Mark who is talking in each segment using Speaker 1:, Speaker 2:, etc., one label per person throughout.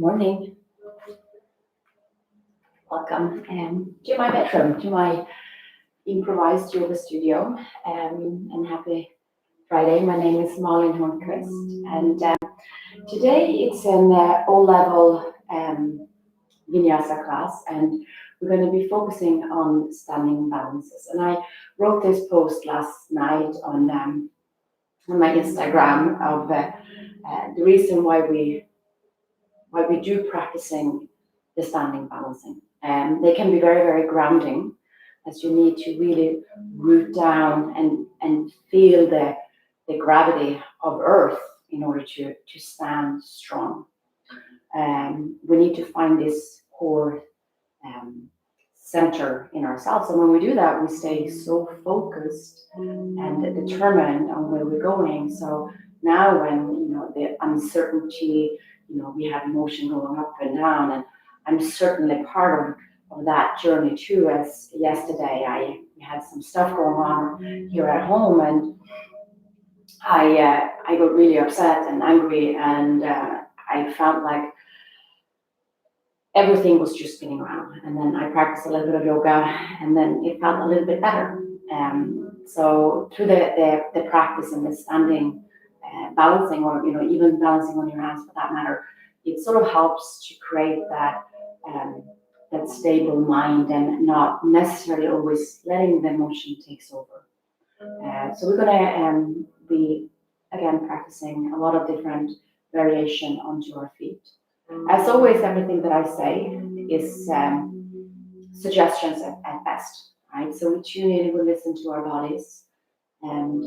Speaker 1: Morning. Welcome to my bedroom, to my improvised yoga studio. And happy Friday. My name is Malin, and today it's an O-level Vinyasa class, and we're going to be focusing on standing balances. And I wrote this post last night on my Instagram of the reason why we do practicing the standing balancing. They can be very, very grounding, as you need to really root down and feel the gravity of earth in order to stand strong. We need to find this core center in ourselves. And when we do that, we stay so focused and determined on where we're going. So now when the uncertainty, we have emotion going up and down, and I'm certainly part of that journey too. As yesterday we had some stuff going on here at home, and I got really upset and angry, and I felt like everything was just spinning around. And then I practiced a little bit of yoga, and then it felt a little bit better. So through the practice and the standing balancing, or even balancing on your hands for that matter, it sort of helps to create that stable mind and not necessarily always letting the emotion takes over. So we're gonna be again practicing a lot of different variation onto our feet. As always, everything that I say is suggestions at best, right? So we tune in, we listen to our bodies, and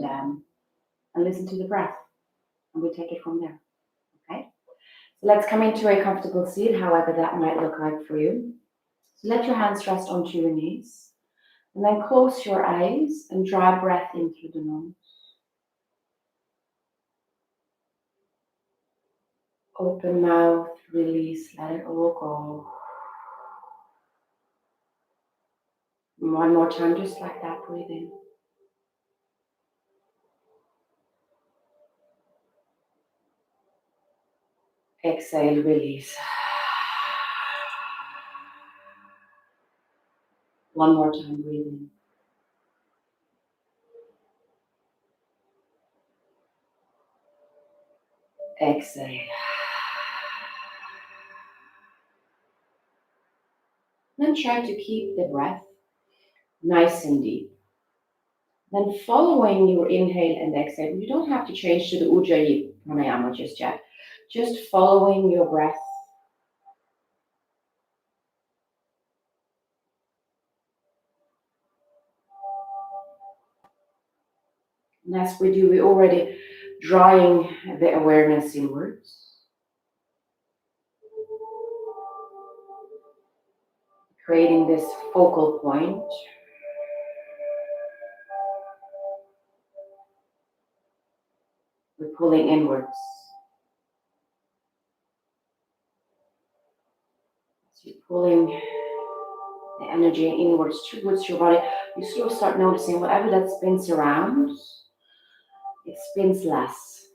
Speaker 1: listen to the breath, and we take it from there. Okay. So let's come into a comfortable seat, however that might look like for you. So let your hands rest onto your knees, and then close your eyes and draw breath in through the nose. Open mouth, release, let it all go. One more time, just like that, breathe in. Exhale, release. One more time, breathe in. Exhale. Then try to keep the breath nice and deep. Then following your inhale and exhale, you don't have to change to the Ujjayi pranayama just yet. Just following your breath. And as we do, we're already drawing the awareness inwards. Creating this focal point. We're pulling inwards. So you're pulling the energy inwards towards your body. You sort of start noticing whatever that spins around, it spins less.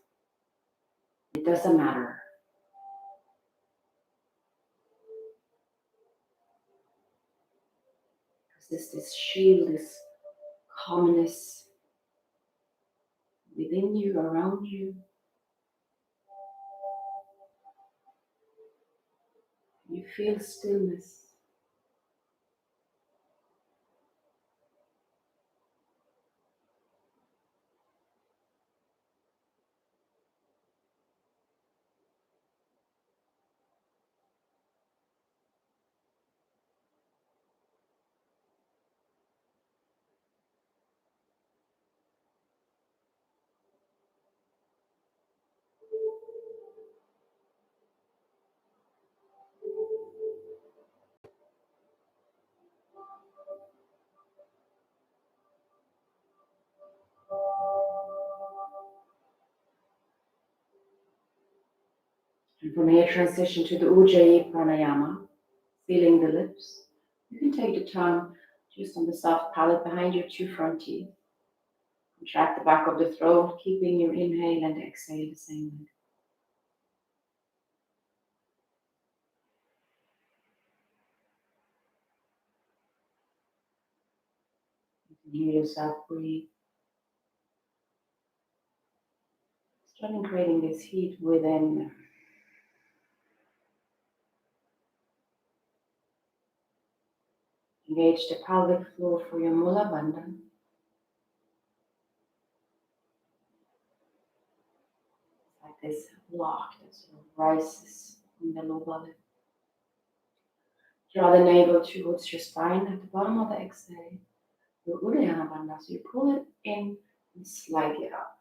Speaker 1: It doesn't matter. Because this shield, this calmness within you, around you. You feel stillness. And from here, transition to the Ujjayi pranayama, feeling the lips. You can take the tongue just on the soft palate behind your two front teeth. Contract the back of the throat, keeping your inhale and exhale the same way. Hear yourself breathe. Starting creating this heat within. Engage the pelvic floor for your Mula Bandha. Like this block that sort of rises from the low belly. Draw the navel towards your spine at the bottom of the exhale. Your Uddiyana Bandha. So you pull it in and slide it up.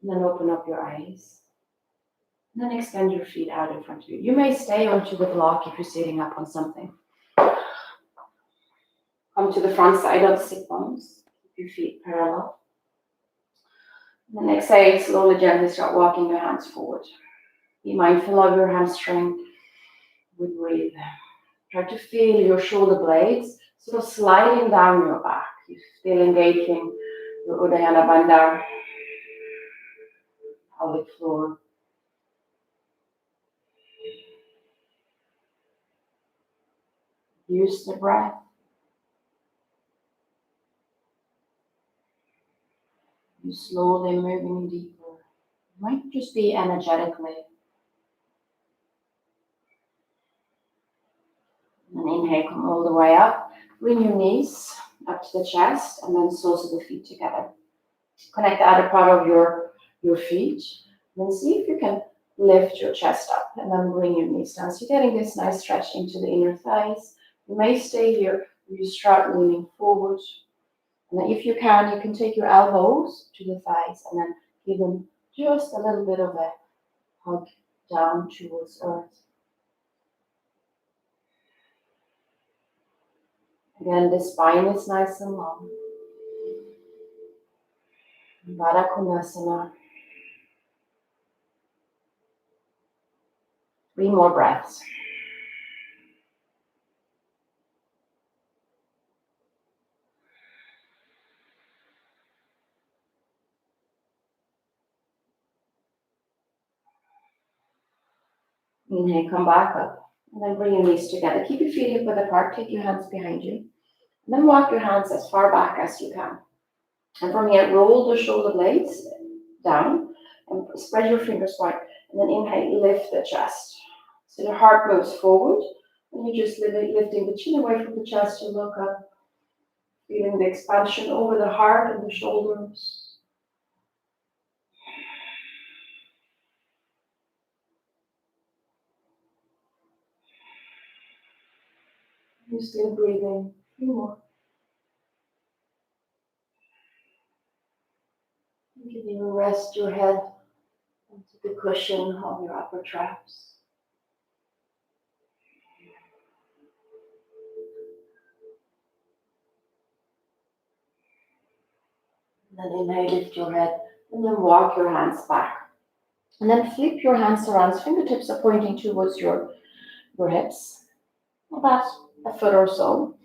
Speaker 1: And then open up your eyes. And then extend your feet out in front of you. You may stay onto the block if you're sitting up on something. Come to the front side of the sit bones. Keep your feet parallel. And then exhale, slowly, gently start walking your hands forward. Be mindful of your hamstring. We breathe. Try to feel your shoulder blades sort of sliding down your back. You're still engaging your Uddiyana Bandha, pelvic floor. Use the breath. You slowly moving deeper. It might just be energetically. And inhale, come all the way up. Bring your knees up to the chest and then soles of the feet together. Connect the other part of your feet. And then see if you can lift your chest up and then bring your knees down. So you're getting this nice stretch into the inner thighs. You may stay here. You start leaning forward. And then if you can take your elbows to the thighs and then give them just a little bit of a hug down towards earth. Again, the spine is nice and long. Baddha Konasana. 3 more breaths. Inhale, come back up. And then bring your knees together. Keep your feet hip width apart. Take your hands behind you. And then walk your hands as far back as you can. And from here, roll the shoulder blades down and spread your fingers wide. And then inhale, lift the chest. So the heart moves forward. And you're just lifting the chin away from the chest. You look up, feeling the expansion over the heart and the shoulders. You're still breathing. 3 more. You can even rest your head onto the cushion of your upper traps. And then inhale, lift your head, and then walk your hands back. And then flip your hands around. Fingertips are pointing towards your hips. About a foot or so.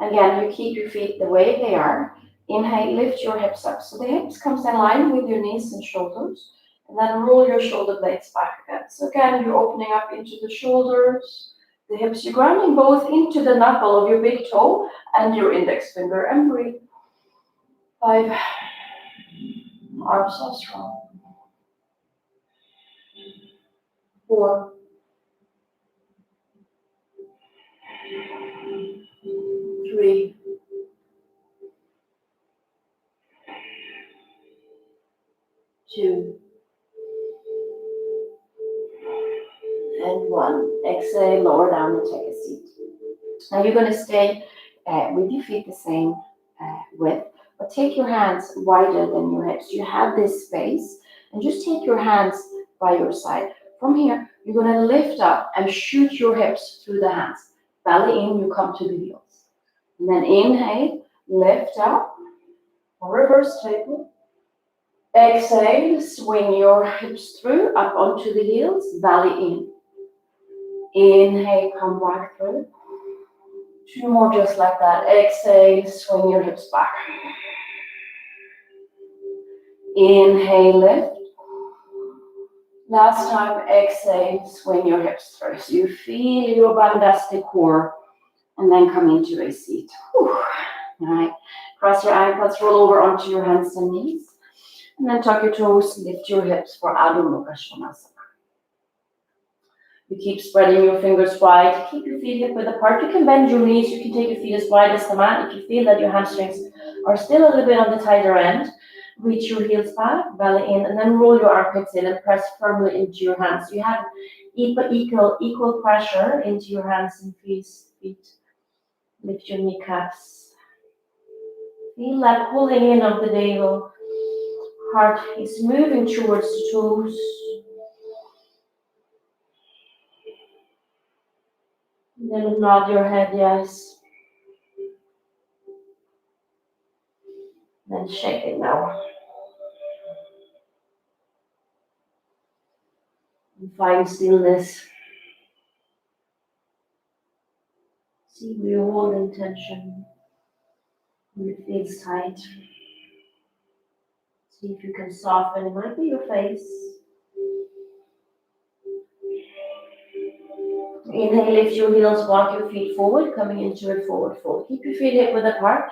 Speaker 1: Again, you keep your feet the way they are. Inhale, lift your hips up. So the hips comes in line with your knees and shoulders. And then roll your shoulder blades back again. So again, you're opening up into the shoulders, the hips. You're grounding both into the knuckle of your big toe and your index finger. And breathe. 5. Arms are strong. 4. 3. 2. And 1. Exhale, lower down and take a seat. Now you're going to stay with your feet the same width, but take your hands wider than your hips. You have this space, and just take your hands by your side. From here, you're going to lift up and shoot your hips through the hands. Belly in, you come to the heels. And then inhale, lift up, reverse table. Exhale, swing your hips through, up onto the heels, belly in. Inhale, come back through. 2 more just like that. Exhale, swing your hips back. Inhale, lift. Last time, exhale, swing your hips first. You feel your bandhasana core, and then come into a seat. Whew. All right, cross your ankles, roll over onto your hands and knees, and then tuck your toes, lift your hips for Adho Mukha Svanasana. You keep spreading your fingers wide, keep your feet hip width apart. You can bend your knees, you can take your feet as wide as the mat. If you feel that your hamstrings are still a little bit on the tighter end, reach your heels back, belly in, and then roll your armpits in and press firmly into your hands. You have equal pressure into your hands and feet. Lift your kneecaps. Feel that pulling in of the navel. Heart is moving towards the toes. Then nod your head, yes. Then shake it now. And find stillness. See where you hold in tension. When it feels tight. See if you can soften. It might be your face. Inhale, lift your heels, walk your feet forward, coming into a forward fold. Keep your feet hip width apart.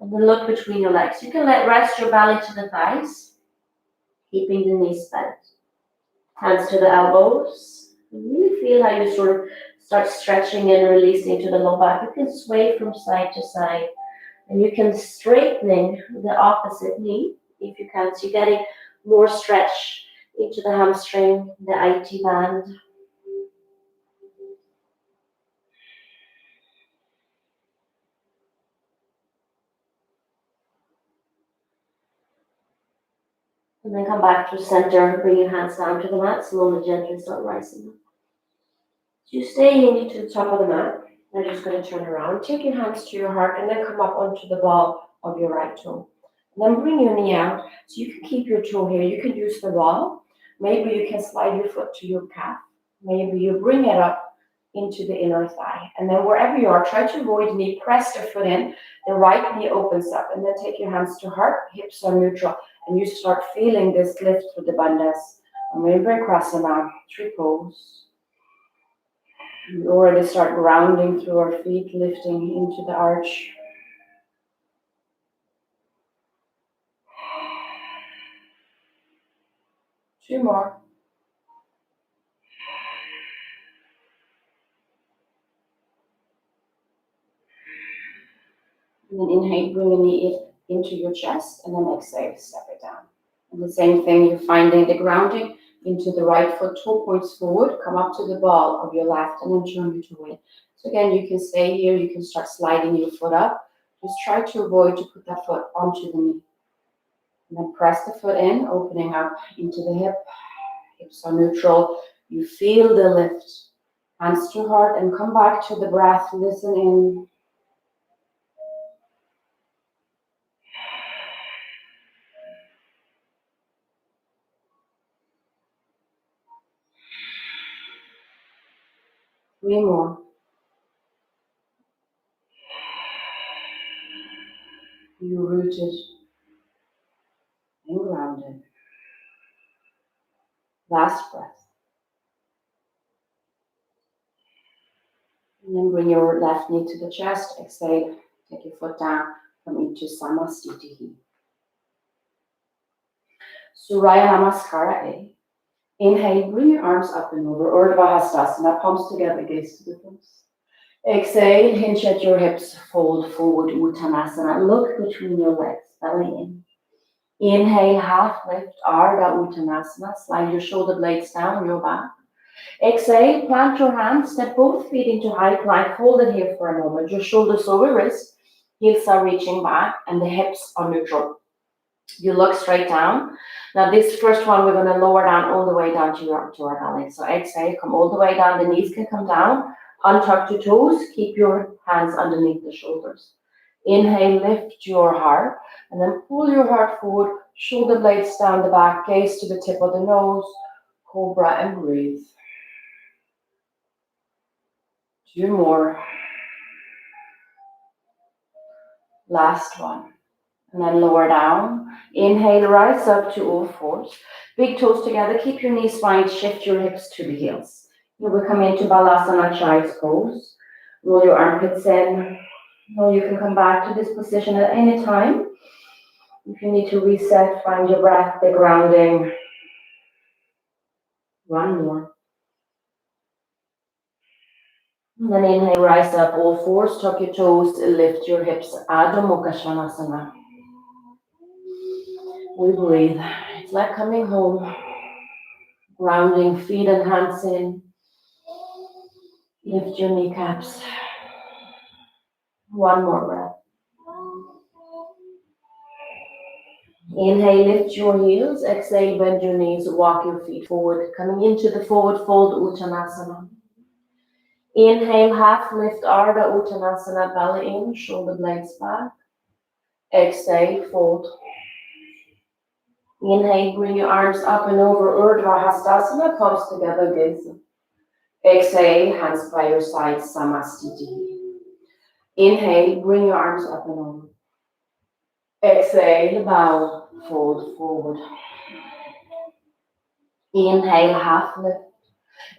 Speaker 1: And then look between your legs. You can rest your belly to the thighs, keeping the knees bent. Hands to the elbows. Really feel how you sort of start stretching and releasing to the low back. You can sway from side to side. And you can straightening the opposite knee if you can. So you're getting more stretch into the hamstring, the IT band. And then come back to center, bring your hands down to the mat, slowly, gently start rising up. So you stay in to the top of the mat. I'm just going to turn around. Take your hands to your heart and then come up onto the ball of your right toe. And then bring your knee out. So you can keep your toe here. You can use the wall. Maybe you can slide your foot to your calf. Maybe you bring it up into the inner thigh. And then wherever you are, try to avoid knee. Press the foot in. The right knee opens up. And then take your hands to heart. Hips are neutral. And you start feeling this lift through the bandhas. And we bring Krasana, three pose. We already start grounding through our feet, lifting into the arch. Two more. And then inhale, bring the knee into your chest, and then exhale, step it down. And the same thing, you're finding the grounding into the right foot, toe points forward, come up to the ball of your left, and then turn your toe in. So again, you can stay here, you can start sliding your foot up. Just try to avoid to put that foot onto the knee. And then press the foot in, opening up into the hip. Hips are neutral. You feel the lift. Hands to heart and come back to the breath. Listen in. Three more. You rooted and grounded. Last breath. And then bring your left knee to the chest. Exhale. Take your foot down. Come into Samastitihi. Surya Namaskara A. Inhale, bring your arms up and over. Urdhva Hastasana, palms together, gaze to the toes. Exhale, hinge at your hips, fold forward, Uttanasana. Look between your legs, belly in. Inhale, half lift, Ardha Uttanasana. Slide your shoulder blades down your back. Exhale, plant your hands, step both feet into high plank, hold it here for a moment. Your shoulders over wrist, heels are reaching back, and the hips are neutral. You look straight down. Now this first one, we're going to lower down all the way down to our belly. So exhale, come all the way down, the knees can come down, untuck your toes, keep your hands underneath the shoulders. Inhale, lift your heart, and then pull your heart forward, shoulder blades down the back, gaze to the tip of the nose, cobra, and breathe. Two more. Last one. And then lower down. Inhale, rise up to all fours. Big toes together, keep your knees wide, shift your hips to the heels. You will come into Balasana, child's pose. Roll your armpits in. Or you can come back to this position at any time. If you need to reset, find your breath, the grounding. One more. And then inhale, rise up, all fours, tuck your toes, lift your hips, Adho Mukha Svanasana. We breathe. It's like coming home. Grounding, feet and hands in. Lift your kneecaps. One more breath. Inhale, lift your heels. Exhale, bend your knees, walk your feet forward. Coming into the forward fold, Uttanasana. Inhale, half lift, Ardha Uttanasana, belly in, shoulder blades back. Exhale, fold. Inhale, bring your arms up and over, Urdhva Hastasana, palms together, gaze up. Exhale, hands by your side, Samastiti. Inhale, bring your arms up and over. Exhale, bow, fold forward. Inhale, half lift.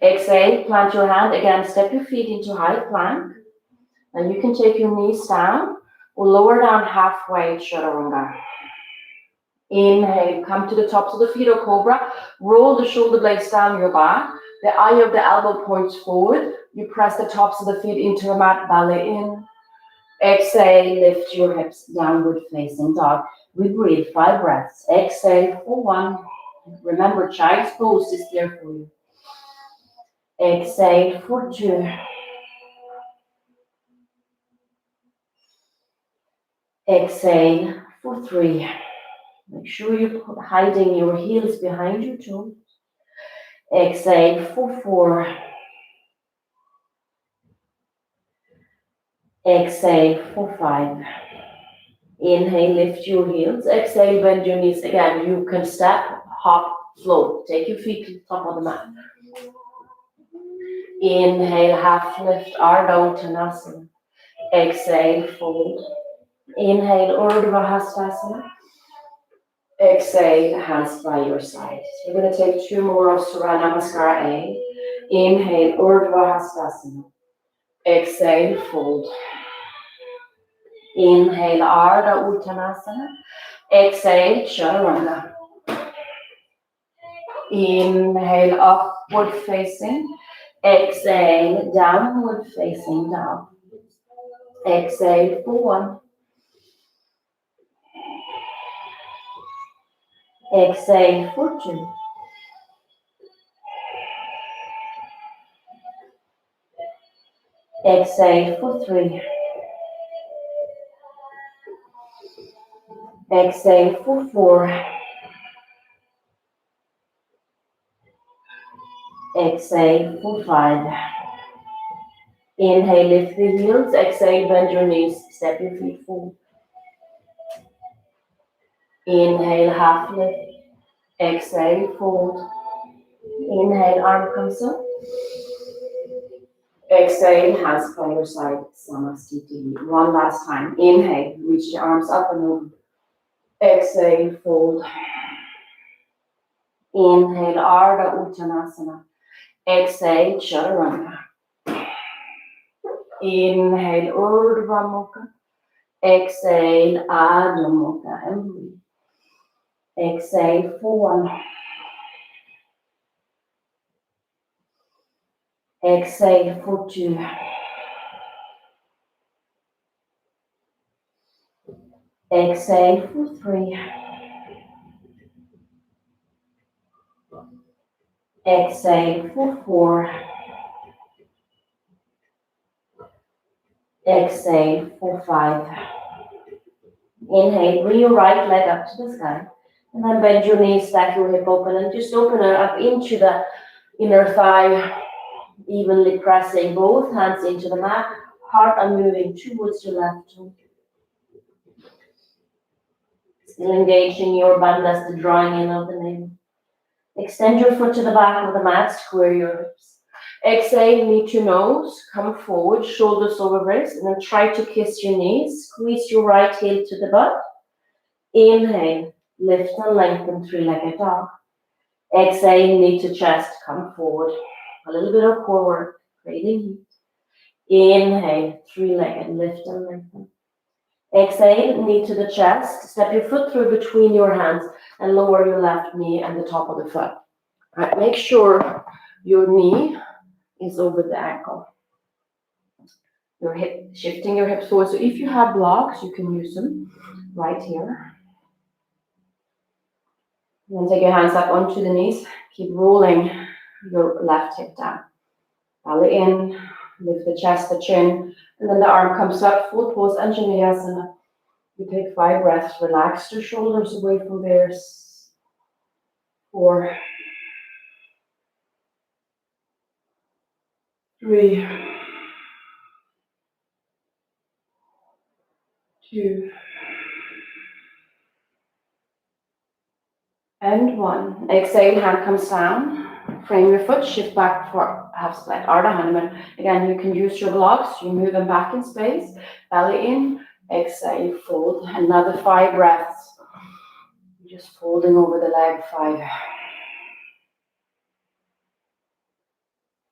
Speaker 1: Exhale, plant your hand again, step your feet into high plank. And you can take your knees down or lower down halfway, Chaturanga. Inhale, come to the tops of the feet or cobra. Roll the shoulder blades down your back. The eye of the elbow points forward. You press the tops of the feet into the mat, belly in. Exhale, lift your hips, downward facing dog. We breathe 5 breaths. Exhale for 1. Remember, child's pose is there for you. Exhale for 2. Exhale for 3. Make sure you're hiding your heels behind your toes. Exhale for 4. Exhale for 5. Inhale, lift your heels. Exhale, bend your knees again. You can step, hop, float. Take your feet to the top of the mat. Inhale, half lift, Ardha Uttanasana. Exhale, fold. Inhale, Urdhva Hastasana. Exhale, hands by your side. So we're going to take 2 more of Surya Namaskar A. Inhale, Urdhva Hastasana. Exhale, fold. Inhale, Ardha Uttanasana. Exhale, Chaturanga. Inhale, upward facing. Exhale, downward facing dog. Exhale for 1. Exhale for 2. Exhale for 3. Exhale for 4. Exhale for 5. Inhale, lift the heels. Exhale, bend your knees. Step your feet forward. Inhale, half lift. Exhale, fold. Inhale, arm comes up. Exhale, hands by your side, Samastiti. 1 last time. Inhale, reach the arms up and over. Exhale, fold. Inhale, Ardha Uttanasana. Exhale, Chaturanga. Inhale, Urdhva Mukha. Exhale, Adho Mukha, and breathe. Exhale for 1. Exhale for 2. Exhale for 3. Exhale for 4. Exhale for 5. Inhale, bring your right leg up to the sky. And then bend your knees, stack your hip open, and just open it up into the inner thigh, evenly pressing both hands into the mat. Heart are moving towards your left toe. Still engaging your bandhas, the drawing in of the navel. Extend your foot to the back of the mat, square your hips. Exhale, knee to nose, come forward, shoulders over wrists, and then try to kiss your knees. Squeeze your right heel to the butt. Inhale, lift and lengthen, 3-legged dog.
Speaker 2: Exhale, knee to chest, come forward. A little bit of core work, creating heat. Inhale, three-legged, lift and lengthen. Exhale, knee to the chest. Step your foot through between your hands and lower your left knee and the top of the foot. Right, make sure your knee is over the ankle. Your hip, shifting your hips forward. So if you have blocks, you can use them right here. And then take your hands up onto the knees. Keep rolling your left hip down. Belly in, lift the chest, the chin, and then the arm comes up, full pose, edgy Vinyasa. You take 5 breaths, relax your shoulders away from there. 4, 3, 2, and 1. Exhale, hand comes down. Frame your foot, shift back for half split, Ardha Hanuman. Again, you can use your blocks, you move them back in space. Belly in, exhale, fold. Another 5 breaths. Just folding over the leg, 5,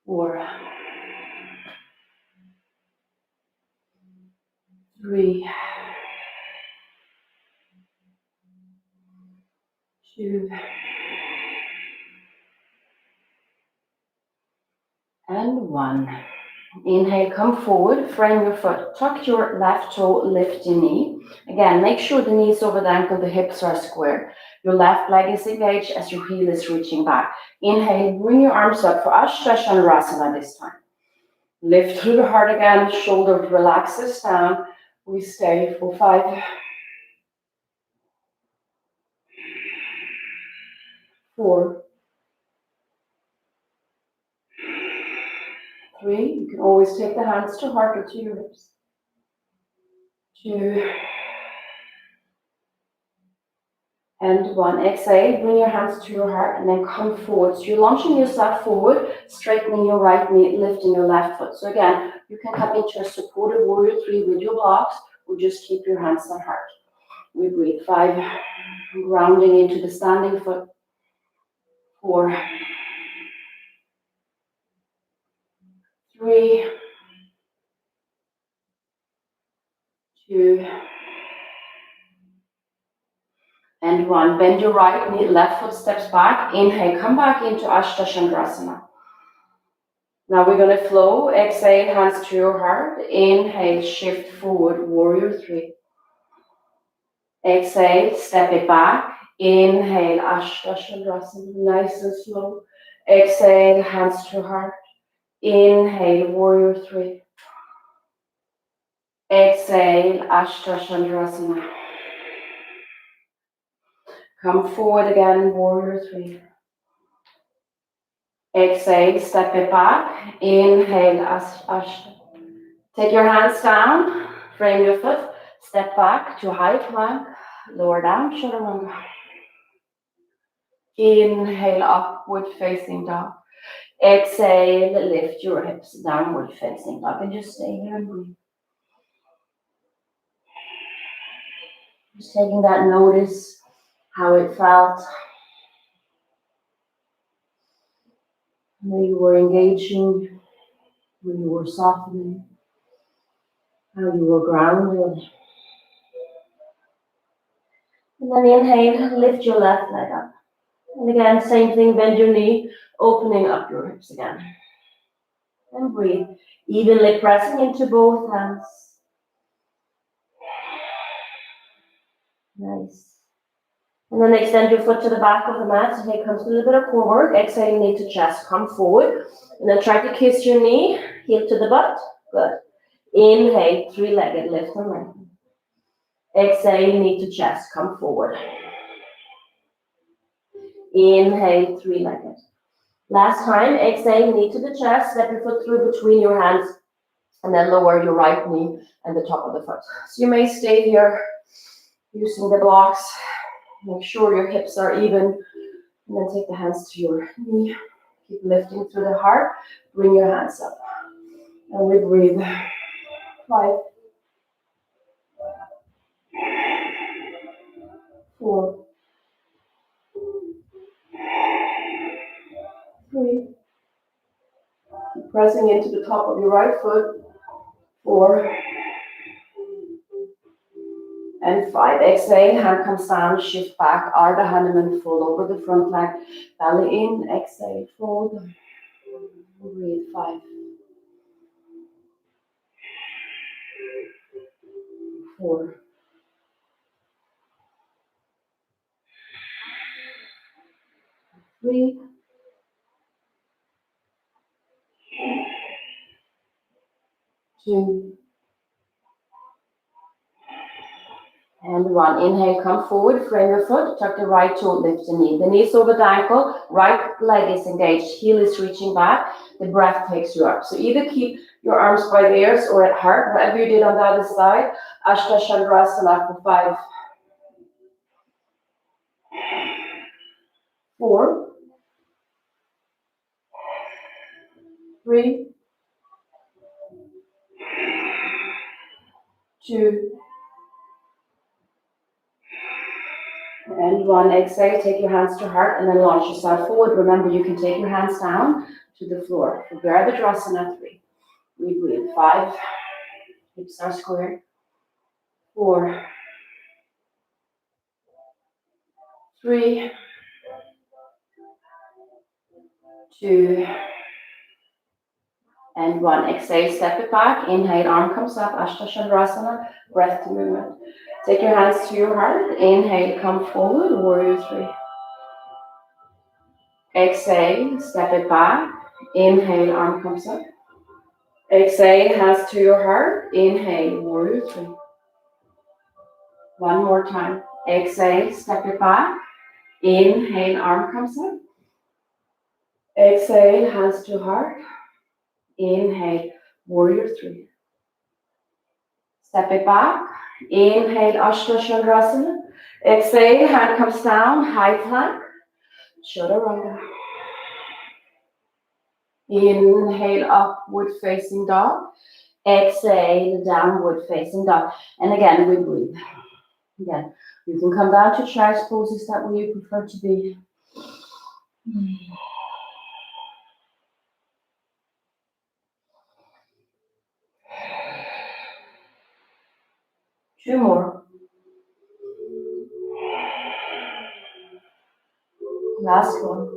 Speaker 2: 4, 3, 2, and 1. Inhale, come forward, frame your foot, tuck your left toe, lift your knee. Again, make sure the knee is over the ankle, the hips are square. Your left leg is engaged as your heel is reaching back. Inhale, bring your arms up for Ashtachandrasana this time. Lift through the heart again, shoulder relaxes down. We stay for 5, 4, 3. You can always take the hands to heart or to your hips. 2, and 1. Exhale, bring your hands to your heart and then come forward. So you're launching yourself forward, straightening your right knee, lifting your left foot. So again, you can come into a supported warrior 3 with your blocks or just keep your hands on heart. We breathe. 5, grounding into the standing foot. 4, 3, 2, and 1. Bend your right knee, left foot steps back. Inhale, come back into Ashtachandrasana. Now we're going to flow. Exhale, hands to your heart. Inhale, shift forward, warrior 3. Exhale, step it back. Inhale, Ashtachandrasana, nice and slow. Exhale, hands to heart. Inhale, warrior 3. Exhale, Ashtachandrasana. Come forward again, warrior 3. Exhale, step it back. Inhale, Ashtachandrasana. Take your hands down, frame your foot, step back to high plank, lower down, chaturanga. Inhale, upward facing dog. Exhale, lift your hips, downward facing dog, and just stay here and breathe. Just taking that notice, how it felt, when you were engaging, when you were softening, how you were grounded. And then inhale, lift your left leg up. And again, same thing, bend your knee, opening up your hips again. And breathe, evenly pressing into both hands. Nice. And then extend your foot to the back of the mat. So here comes a little bit of core work. Exhale, knee to chest, come forward. And then try to kiss your knee, heel to the butt. Good. Inhale, three-legged, lift and lengthen. Exhale, knee to chest, come forward. Inhale, three-legged. Last time, exhale, knee to the chest, step your foot through between your hands, and then lower your right knee and the top of the foot. So you may stay here using the blocks. Make sure your hips are even, and then take the hands to your knee. Keep lifting through the heart. Bring your hands up. And we breathe. 5, 4, 3. Keep pressing into the top of your right foot. 4. And 5. Exhale, hand comes down, shift back, Ardha Hanuman, fold over the front leg, belly in, exhale, fold. Breathe. 5. 4. 3. 2. And 1. Inhale, come forward, frame your foot, tuck the right toe, lift the knee. The knees over the ankle, right leg is engaged, heel is reaching back, the breath takes you up. So either keep your arms by the ears or at heart, whatever you did on the other side. Ashta Chandrasana for 5. 4. 3. 2. And 1. Exhale, take your hands to heart and then launch yourself forward. Remember, you can take your hands down to the floor. For Virabhadrasana 3. We breathe. 5. Hips are squared. 4. 3. 2. And 1. Exhale, step it back. Inhale, arm comes up. Ashta Chandrasana. Breath to movement. Take your hands to your heart. Inhale, come forward. Warrior 3. Exhale, step it back. Inhale, arm comes up. Exhale, hands to your heart. Inhale, warrior 3. One more time. Exhale, step it back. Inhale, arm comes up. Exhale, hands to heart. Inhale, warrior 3. Step it back. Inhale, Ashta Chandrasana. Exhale, hand comes down, high plank. Chaturanga. Inhale, upward facing dog. Exhale, downward facing dog. And again, we breathe. Again, you can come down to child's pose. Is that where you prefer to be? 2 more. Last one.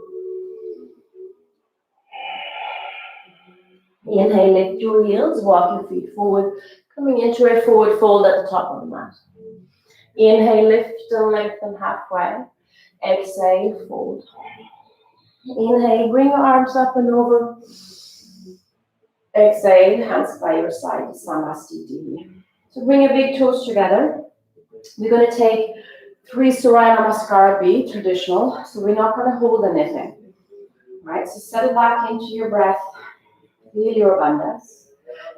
Speaker 2: Inhale, lift your heels, walk your feet forward, coming into a forward fold at the top of the mat. Inhale, lift and lengthen halfway. Exhale, fold. Inhale, bring your arms up and over. Exhale, hands by your side, Samastiti. So bring your big toes together. We're going to take 3 Surya Namaskar, be traditional. So we're not going to hold anything. Right? So settle back into your breath. Feel your abundance.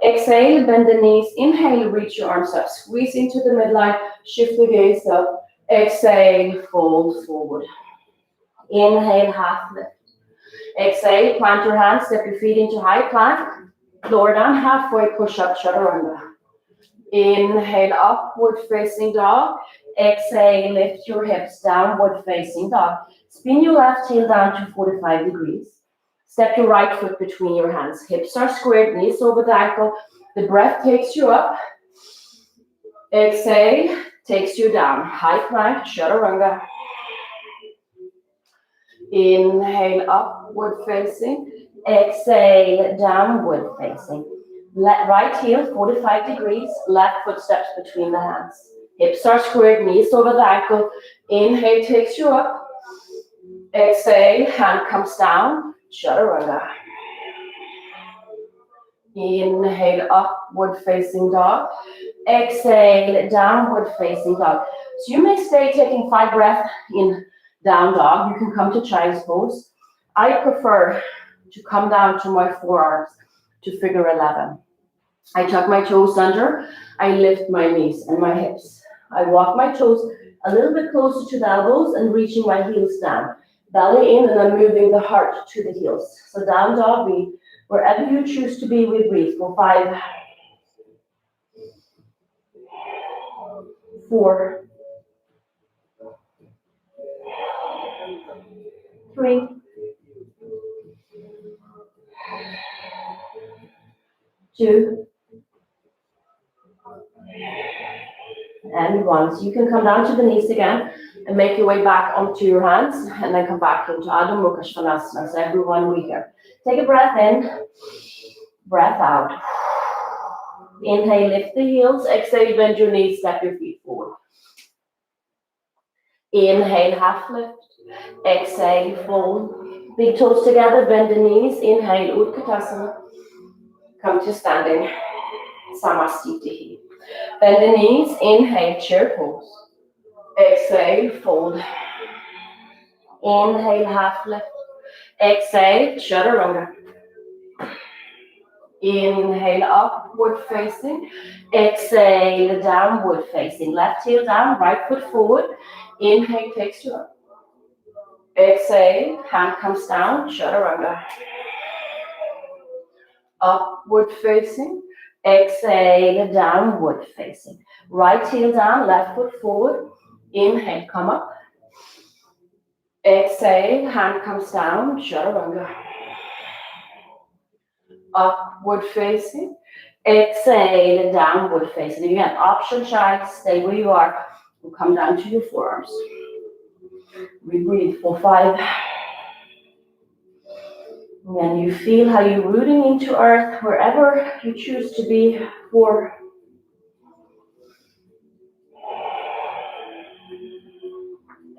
Speaker 2: Exhale, bend the knees. Inhale, reach your arms up. Squeeze into the midline. Shift the gaze up. Exhale, fold forward. Inhale, half lift. Exhale, plant your hands. Step your feet into high plank. Lower down, halfway push up, chaturanga. Inhale, upward facing dog. Exhale, lift your hips, downward facing dog. Spin your left heel down to 45 degrees. Step your right foot between your hands. Hips are squared, knees over the ankle. The breath takes you up. Exhale, takes you down. High plank, chaturanga. Inhale, upward facing. Exhale, downward facing. Right heel, 45 degrees. Left foot steps between the hands. Hips are squared, knees over the ankle. Inhale takes you up. Exhale, hand comes down. Chaturanga. Inhale, upward facing dog. Exhale, downward facing dog. So you may stay taking 5 breaths in down dog. You can come to child's pose. I prefer to come down to my forearms to figure 11. I tuck my toes under. I lift my knees and my hips. I walk my toes a little bit closer to the elbows and reaching my heels down. Belly in and I'm moving the heart to the heels. So down dog, we wherever you choose to be, we breathe for 5, 4, 3, 2, and 1. So you can come down to the knees again and make your way back onto your hands and then come back into Adho Mukha Svanasana. So everyone we here. Take a breath in, breath out. Inhale, lift the heels. Exhale, bend your knees, step your feet forward. Inhale, half lift. Exhale, fold. Big toes together, bend the knees. Inhale, Utkatasana. Come to standing, Samastitihi. Bend the knees, inhale, chair pose. Exhale, fold. Inhale, half lift. Exhale, chaturanga. Inhale, upward facing. Exhale, downward facing. Left heel down, right foot forward. Inhale, takes you up. Exhale, hand comes down, chaturanga. Upward facing. Exhale, downward facing. Right heel down, left foot forward. Inhale, come up. Exhale, hand comes down, chaturanga. Upward facing. Exhale, downward facing. Again, option child, stay where you are. We'll come down to your forearms. We breathe for 5. And you feel how you're rooting into earth wherever you choose to be. 4.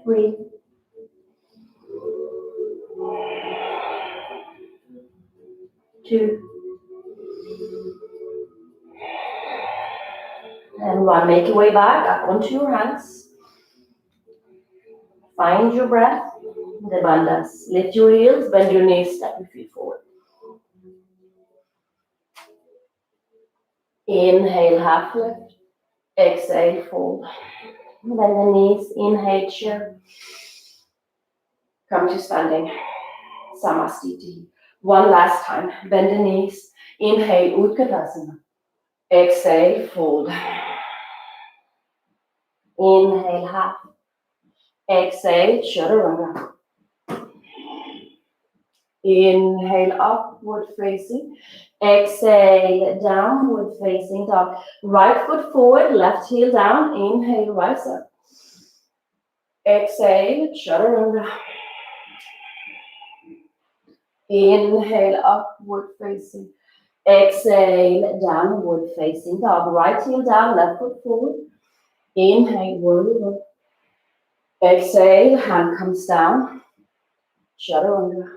Speaker 2: 3. 2. And 1. Make your way back up onto your hands. Find your breath. The bandhas. Lift your heels, bend your knees, step your feet forward. Inhale, half lift. Exhale, fold. Bend the knees, inhale, chair. Come to standing, Samastiti. 1 last time, bend the knees. Inhale, Utkatasana. Exhale, fold. Inhale, half. Exhale, chaturanga. Inhale, upward facing. Exhale, downward facing dog. Right foot forward, left heel down. Inhale, rise up. Exhale, chaturanga. Inhale, upward facing. Exhale, downward facing dog. Right heel down, left foot forward. Inhale, warrior. Exhale, hand comes down. Chaturanga.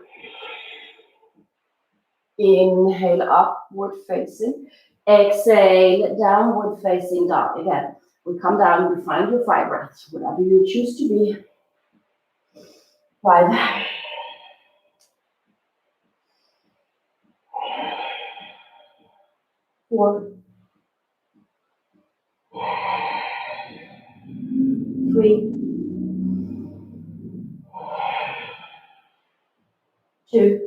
Speaker 2: Inhale, upward facing. Exhale, downward facing dog. Again, we come down, we find your 5 breaths, whatever you choose to be. 5. 4. 3. 2.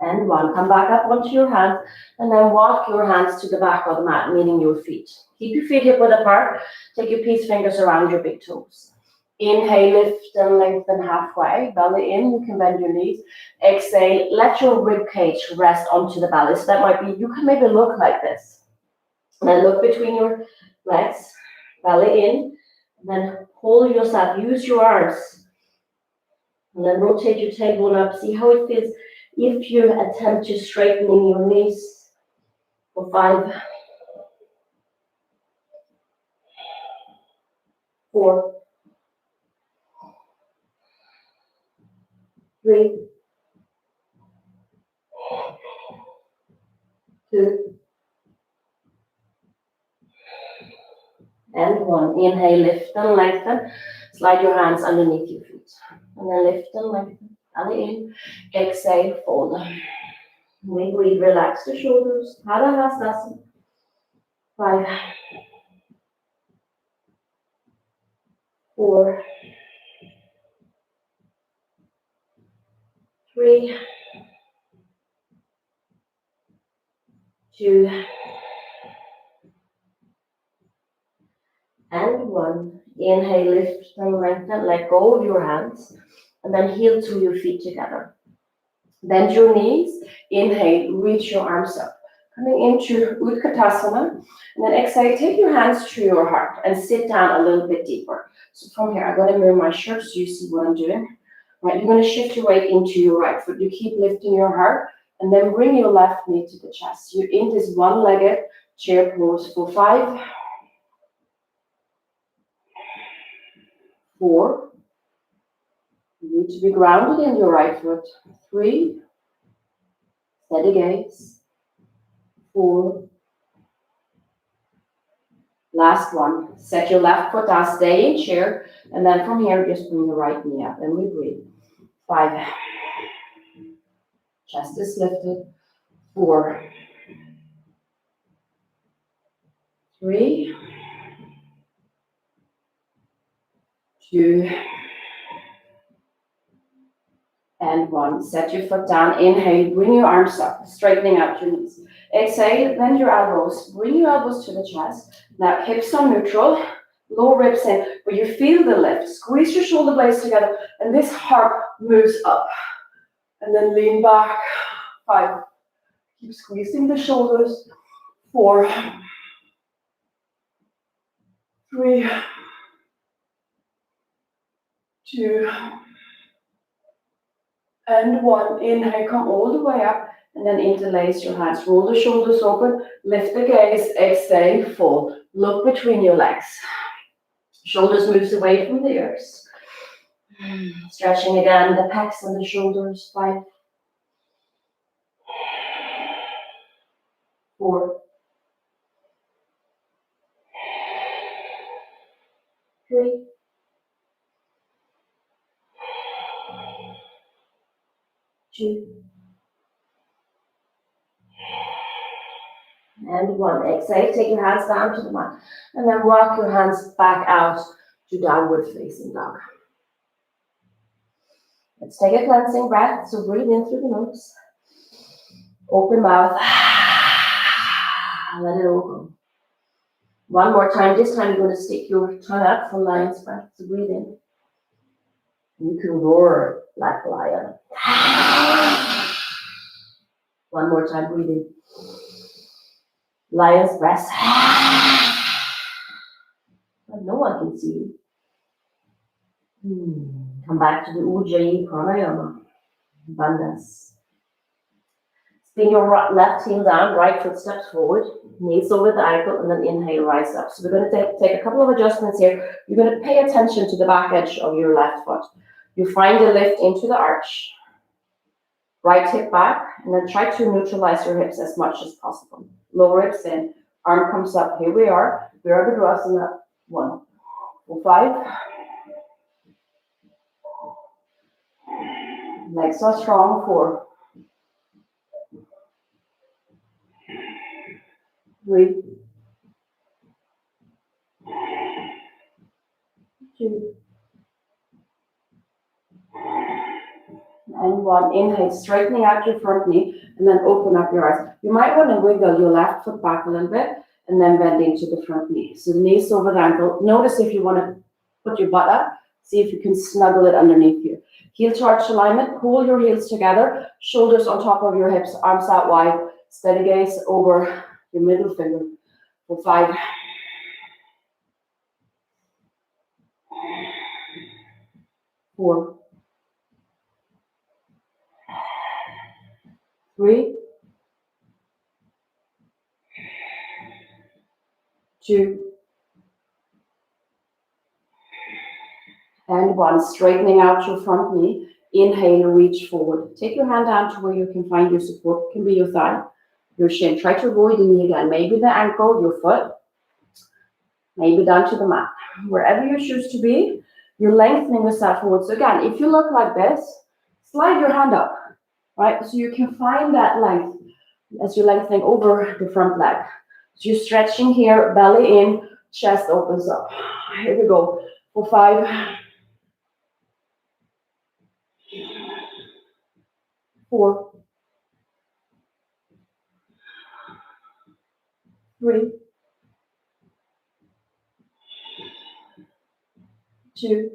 Speaker 2: And 1. Come back up onto your hands and then walk your hands to the back of the mat, meaning your feet. Keep your feet hip width apart. Take your peace fingers around your big toes. Inhale, lift and lengthen halfway. Belly in, you can bend your knees. Exhale, let your rib cage rest onto the belly. So that might be, you can maybe look like this. And then look between your legs, belly in. And then pull yourself, use your arms. And then rotate your tailbone up. See how it feels if you attempt to straightening your knees. For 5. 4. 3. 2. And 1. Inhale, lift and lengthen. Slide your hands underneath your feet. And then lift and lengthen. Belly in. Exhale, fold. We breathe, relax the shoulders. Hadahastasana. 5. 4. 3. 2. And 1. Inhale, lift and lengthen. Let go of your hands. And then heel to your feet together. Bend your knees. Inhale, reach your arms up. Coming into Utkatasana. And then exhale, take your hands to your heart and sit down a little bit deeper. So from here, I'm going to move my shirt so you see what I'm doing. Right, you're going to shift your weight into your right foot. You keep lifting your heart and then bring your left knee to the chest. You're in this one-legged chair pose for 5, 4. You need to be grounded in your right foot. 3. Steady gaze. 4. Last one. Set your left foot down, stay in chair, and then from here, just bring your right knee up and we breathe. 5. Chest is lifted. 4. 3. 2. And 1. Set your foot down. Inhale, bring your arms up, straightening out your knees. Exhale, bend your elbows. Bring your elbows to the chest. Now, hips are neutral. Lower ribs in, but you feel the lift. Squeeze your shoulder blades together, and this heart moves up. And then lean back. 5. Keep squeezing the shoulders. 4. 3. 2. And 1. Inhale, come all the way up, and then interlace your hands. Roll the shoulders open, lift the gaze, exhale, fold. Look between your legs. Shoulders moves away from the ears. Stretching again, the pecs and the shoulders. 5. 4. 3. 2. And 1. Exhale, take your hands down to the mat. And then walk your hands back out to downward facing dog. Let's take a cleansing breath. So breathe in through the nose. Open mouth. Let it all go. One more time. This time you're going to stick your tongue out for lion's breath. So breathe in. You can roar like a lion. One more time. Breathe in. Lion's breath. But no one can see you. Come back to the Ujjayi Pranayama. Bandhas. Spin your left heel down, right foot steps forward, knees over the ankle, and then inhale, rise up. So we're going to take a couple of adjustments here. You're going to pay attention to the back edge of your left foot. You find a lift into the arch. Right hip back, and then try to neutralize your hips as much as possible. Lower hips in, arm comes up. Here we are. Virabhadrasana. 1. 5. Legs are strong. 4. 3. 2. And 1. Inhale, straightening out your front knee, and then open up your eyes. You might want to wiggle your left foot back a little bit, and then bend into the front knee. So the knees over the ankle. Notice if you want to put your butt up, see if you can snuggle it underneath you. Heel to arch alignment, pull your heels together, shoulders on top of your hips, arms out wide, steady gaze over your middle finger. For 5. 4. 3. 2. And 1. Straightening out your front knee. Inhale, reach forward. Take your hand down to where you can find your support. It can be your thigh, your shin. Try to avoid the knee again. Maybe the ankle, your foot. Maybe down to the mat. Wherever you choose to be, you're lengthening yourself forward. So again, if you look like this, slide your hand up, right? So you can find that length as you're lengthening over the front leg. So you're stretching here, belly in, chest opens up. Here we go. For 5. 4. 3. 2.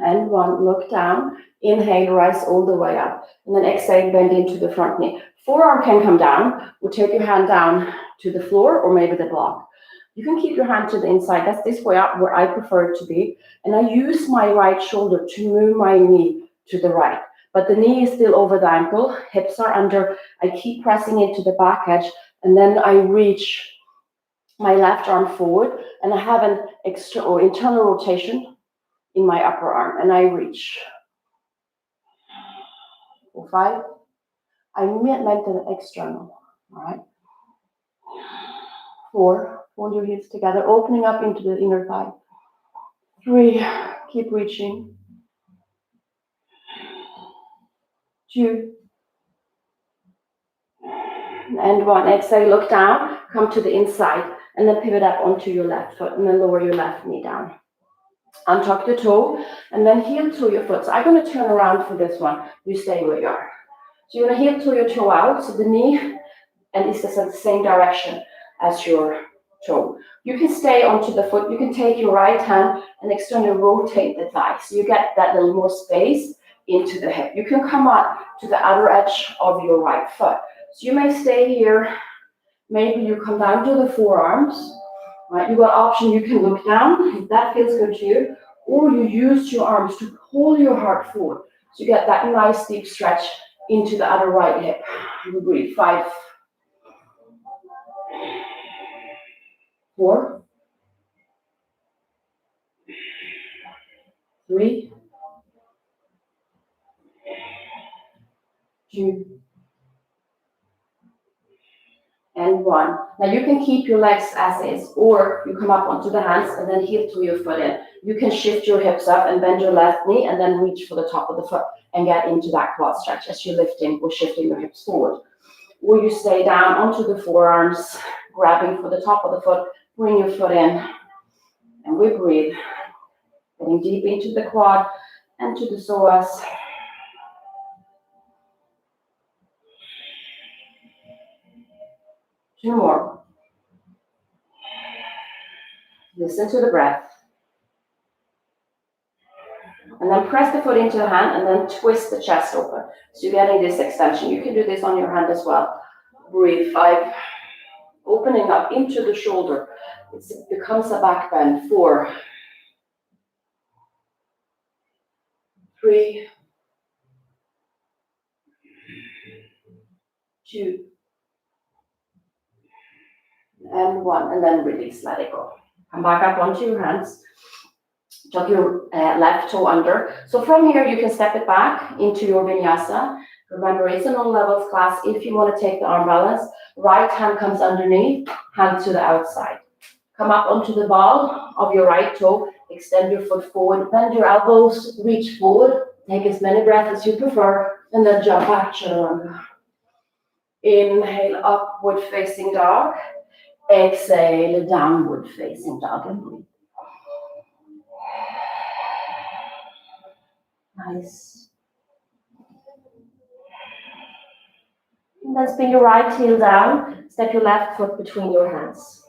Speaker 1: And one, look down. Inhale, rise all the way up. And then exhale, bend into the front knee. Forearm can come down. We'll take your hand down to the floor or maybe the block. You can keep your hand to the inside. That's this way up where I prefer it to be. And I use my right shoulder to move my knee to the right. But the knee is still over the ankle. Hips are under. I keep pressing into the back edge. And then I reach my left arm forward. And I have an extra or internal rotation in my upper arm. And I reach. 4, 5. I meant an external. All right. 4, hold your hips together, opening up into the inner thigh. 3, keep reaching. 2, and 1. Exhale, look down, come to the inside, and then pivot up onto your left foot, and then lower your left knee down. Untuck the toe, and then heel toe your foot. So I'm going to turn around for this one. You stay where you are. So you're going to heel toe your toe out, so the knee and is the same direction as your toe. You can stay onto the foot. You can take your right hand and externally rotate the thigh. So you get that little more space into the hip. You can come up to the outer edge of your right foot. So you may stay here. Maybe you come down to the forearms. Right? You've got option. You can look down if that feels good to you. Or you use your arms to pull your heart forward. So you get that nice deep stretch into the other right hip. You breathe. 5, 4, 3, 2, and 1. Now you can keep your legs as is, or you come up onto the hands and then heel to your foot in. You can shift your hips up and bend your left knee and then reach for the top of the foot and get into that quad stretch as you're lifting or shifting your hips forward. Or you stay down onto the forearms, grabbing for the top of the foot, bring your foot in, and we breathe. Getting deep into the quad and to the psoas. 2 more. Listen to the breath. And then press the foot into the hand and then twist the chest open. So you're getting this extension. You can do this on your hand as well. Breathe. 5. Opening up into the shoulder. It becomes a back bend. 4. 3. 2. And 1. And then release. Let it go. Come back up onto your hands. Tuck your left toe under. So from here, you can step it back into your vinyasa. Remember, it's a non-levels class. If you want to take the arm balance, right hand comes underneath, hand to the outside. Come up onto the ball of your right toe. Extend your foot forward. Bend your elbows. Reach forward. Take as many breaths as you prefer. And then jump back, chaturanga. Inhale, upward facing dog. Exhale, downward facing dog. And breathe. Nice. And then spin your right heel down. Step your left foot between your hands.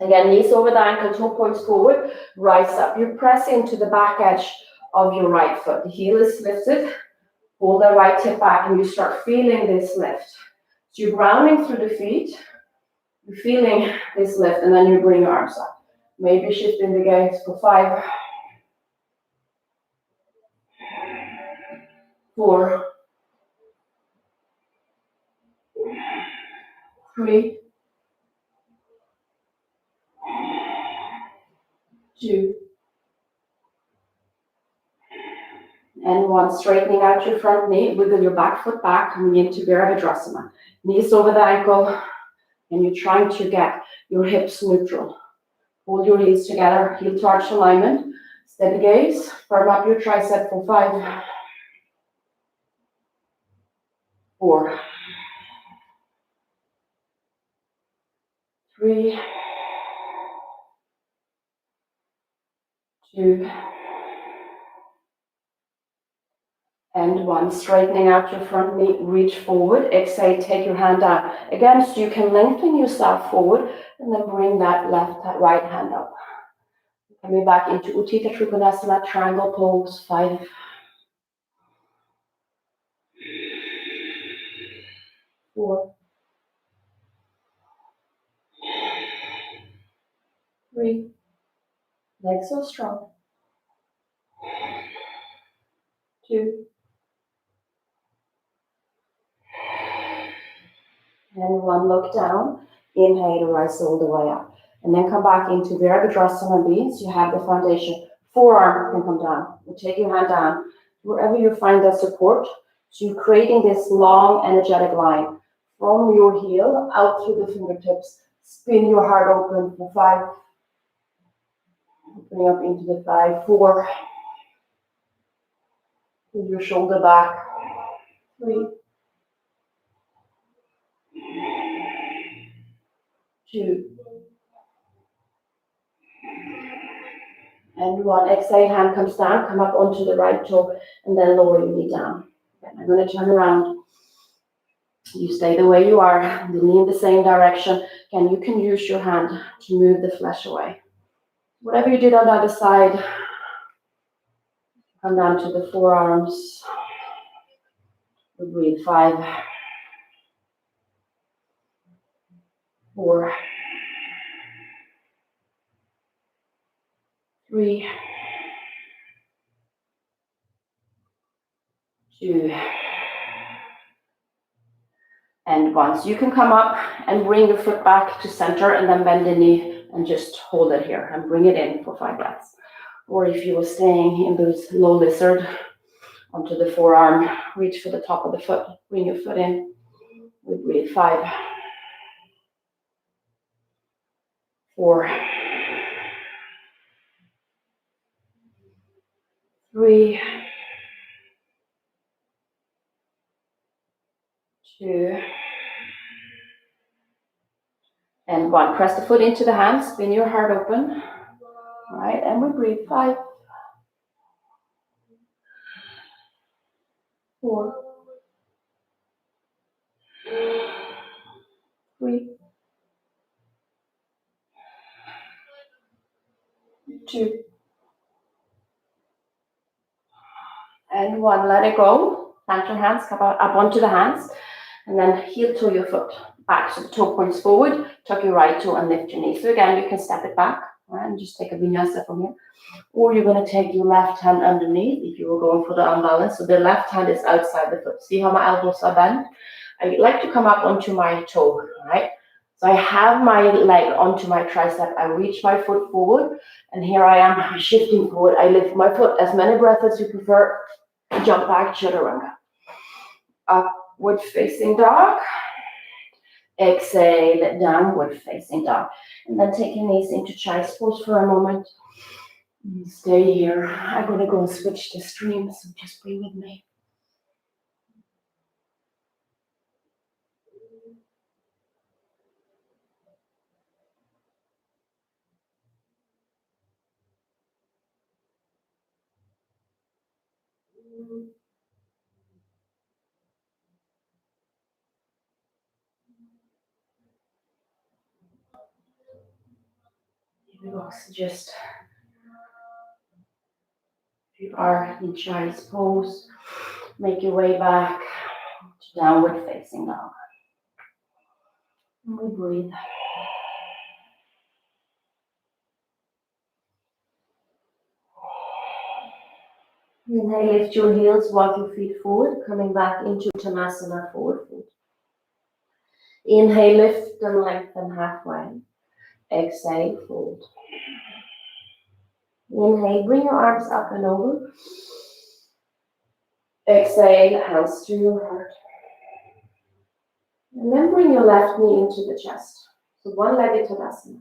Speaker 1: Again, knees over the ankle, toe points forward. Rise up. You press into the back edge of your right foot. The heel is lifted. Pull the right hip back and you start feeling this lift. So you're grounding through the feet. You're feeling this lift and then you bring your arms up. Maybe shifting the gaze for 5. 4. 3. 2. And 1. Straightening out your front knee. Wiggle your back foot back, coming into Virabhadrasana. Knees over the ankle. And you're trying to get your hips neutral. Hold your heels together. Heel to arch alignment. Steady gaze. Firm up your tricep for 5. 4. 3. 2. And 1. Straightening out your front knee, reach forward. Exhale, take your hand down. Again, so you can lengthen yourself forward and then bring that right hand up. Coming back into Utthita Trikonasana, triangle pose, 5, 4, 3, legs so strong, 2, and 1. Look down, inhale to rise all the way up. And then come back into Virabhadrasana means you have the foundation. Forearm can come down. You take your hand down wherever you find that support. So you're creating this long energetic line from your heel out through the fingertips. Spin your heart open for 5. Opening up into the thigh. 4. Pull your shoulder back. 3. 2. And 1. Exhale, hand comes down, come up onto the right toe, and then lower your knee down. Okay, I'm going to turn around. You stay the way you are, the knee in the same direction. Again, you can use your hand to move the flesh away. Whatever you did on the other side, come down to the forearms. We breathe. 5, 4, 3, 2, and 1. So you can come up and bring your foot back to center and then bend the knee and just hold it here and bring it in for 5 breaths. Or if you were staying in this low lizard, onto the forearm, reach for the top of the foot, bring your foot in. We breathe. 5, 4, 3, 2, and 1. Press the foot into the hands, spin your heart open. All right, and we breathe. 5, 4, 3, 2, and 1. Let it go. Plant your hands, come up onto the hands, and then heel toe your foot back. So the toe points forward, tuck your right toe and lift your knee. So again, you can step it back, all right, and just take a vinyasa from here. Or you're going to take your left hand underneath if you were going for the unbalance. So the left hand is outside the foot. See how my elbows are bent? I like to come up onto my toe, right? So I have my leg onto my tricep. I reach my foot forward, and here I am shifting forward. I lift my foot as many breaths as you prefer. Jump back, chaturanga. Upward facing dog. Exhale, downward facing dog. And then take your knees into child's pose for a moment. Stay here. I'm going to go and switch the stream, so just be with me. Here we go. So just if you are in child's pose, make your way back to downward facing dog. And we breathe. Inhale, lift your heels, walk your feet forward, coming back into Uttanasana, forward fold. Inhale, lift and lengthen halfway. Exhale, fold. Inhale, bring your arms up and over. Exhale, hands to your heart. And then bring your left knee into the chest. So one-legged Tadasana.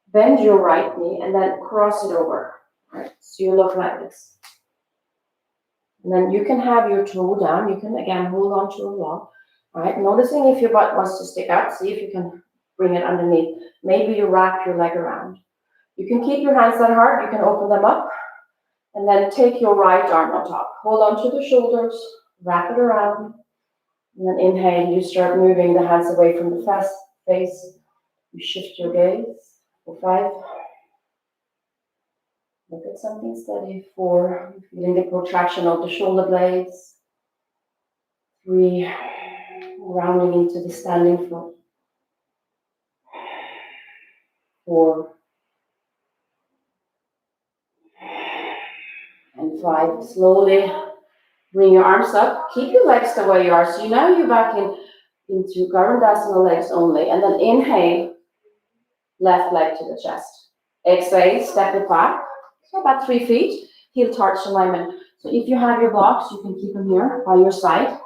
Speaker 1: Bend your right knee and then cross it over. Right? So you look like this. And then you can have your toe down. You can, again, hold on to a wall. All right, noticing if your butt wants to stick out. See if you can bring it underneath. Maybe you wrap your leg around. You can keep your hands on heart. You can open them up. And then take your right arm on top. Hold on to the shoulders. Wrap it around. And then inhale. You start moving the hands away from the face. You shift your gaze for 5, Look at something steady. 4, feeling the protraction of the shoulder blades. 3, rounding into the standing foot. 4, and 5. Slowly bring your arms up. Keep your legs the way you are. So now you're back into Garandasana legs only. And then inhale, left leg to the chest. Exhale, step it back. So about 3 feet, heel touch alignment. So if you have your blocks, you can keep them here by your side.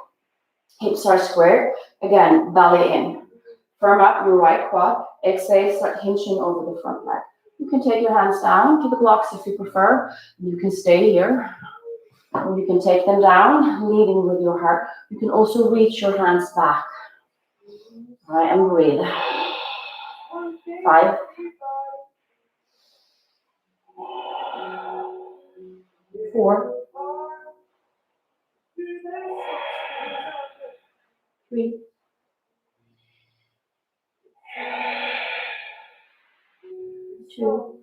Speaker 1: Hips are squared. Again, belly in. Firm up your right quad. Exhale, start hinging over the front leg. You can take your hands down to the blocks if you prefer. You can stay here. Or you can take them down, leading with your heart. You can also reach your hands back. All right, and breathe. 5. 4. 3. 2.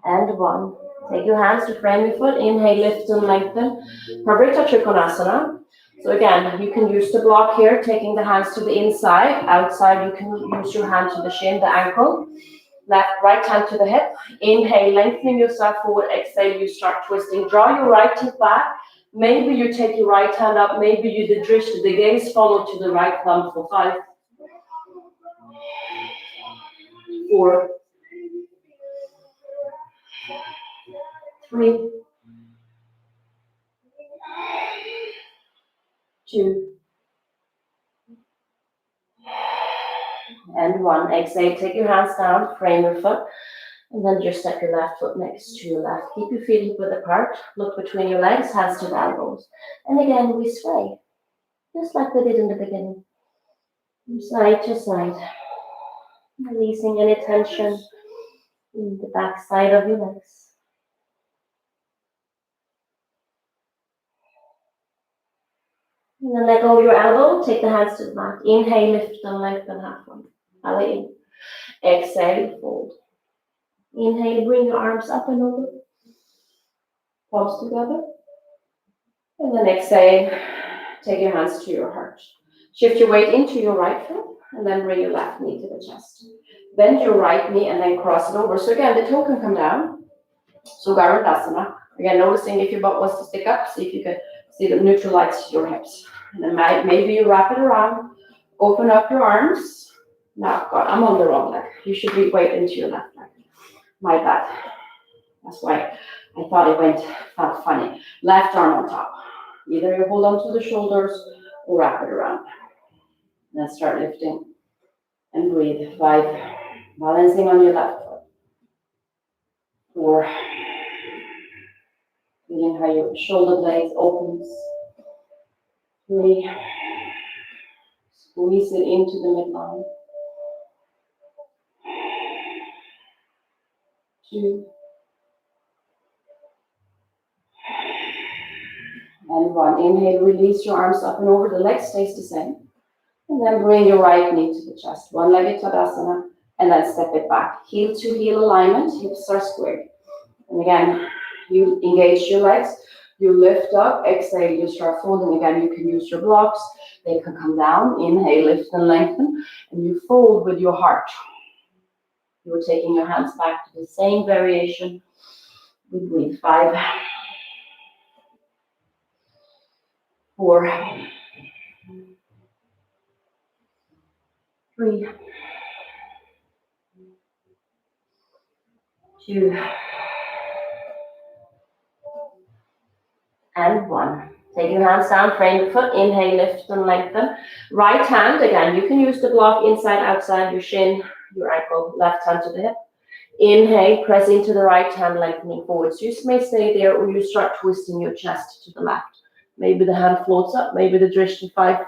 Speaker 1: And 1. Take your hands to frame your foot. Inhale, lift and lengthen. Parivrtta Trikonasana. So again, you can use the block here, taking the hands to the inside. Outside, you can use your hand to the shin, the ankle. Right hand to the hip. Inhale, lengthening yourself forward. Exhale, you start twisting. Draw your right hip back. Maybe you take your right hand up. Maybe you the drishti, the gaze follow to the right thumb for 5. 4. 3. 2. And 1. Exhale, take your hands down, frame your foot, and then just step your left foot next to your left. Keep your feet hip width apart. Look between your legs, hands to the elbows. And again, we sway, just like we did in the beginning. From side to side. Releasing any tension in the back side of your legs. And then let go of your elbow, take the hands to the mat. Inhale, lift and lengthen halfway. Belly in. Exhale, fold. Inhale, bring your arms up and over. Palms together. And then exhale, take your hands to your heart. Shift your weight into your right foot and then bring your left knee to the chest. Bend your right knee and then cross it over. So again, the toe can come down. So Garandasana. Again, noticing if your butt wants to stick up, see if you can see that neutralize your hips. And then maybe you wrap it around, open up your arms. Now, God, I'm on the wrong leg. You should be weight into your left leg. My bad. That's why I thought it felt funny. Left arm on top. Either you hold on to the shoulders or wrap it around. Then start lifting and breathe. 5. Balancing on your left foot. 4. Feeling how your shoulder blades opens. 3. Squeeze it into the midline. 2. And 1. Inhale, release your arms up and over. The leg stays the same. And then bring your right knee to the chest. One-legged Tadasana. And then step it back. Heel to heel alignment. Hips are squared. And again, you engage your legs. You lift up. Exhale, you start folding. Again, you can use your blocks. They can come down. Inhale, lift and lengthen. And you fold with your heart. You're taking your hands back to the same variation. We breathe. 5. 4. 3. 2. And 1. Take your hands down, frame your foot, inhale, lift and lengthen. Right hand, again, you can use the block inside, outside, your shin, your ankle, left hand to the hip. Inhale, press into the right hand, lengthening forward. So you may stay there or you start twisting your chest to the left. Maybe the hand floats up, maybe the drishti. 5.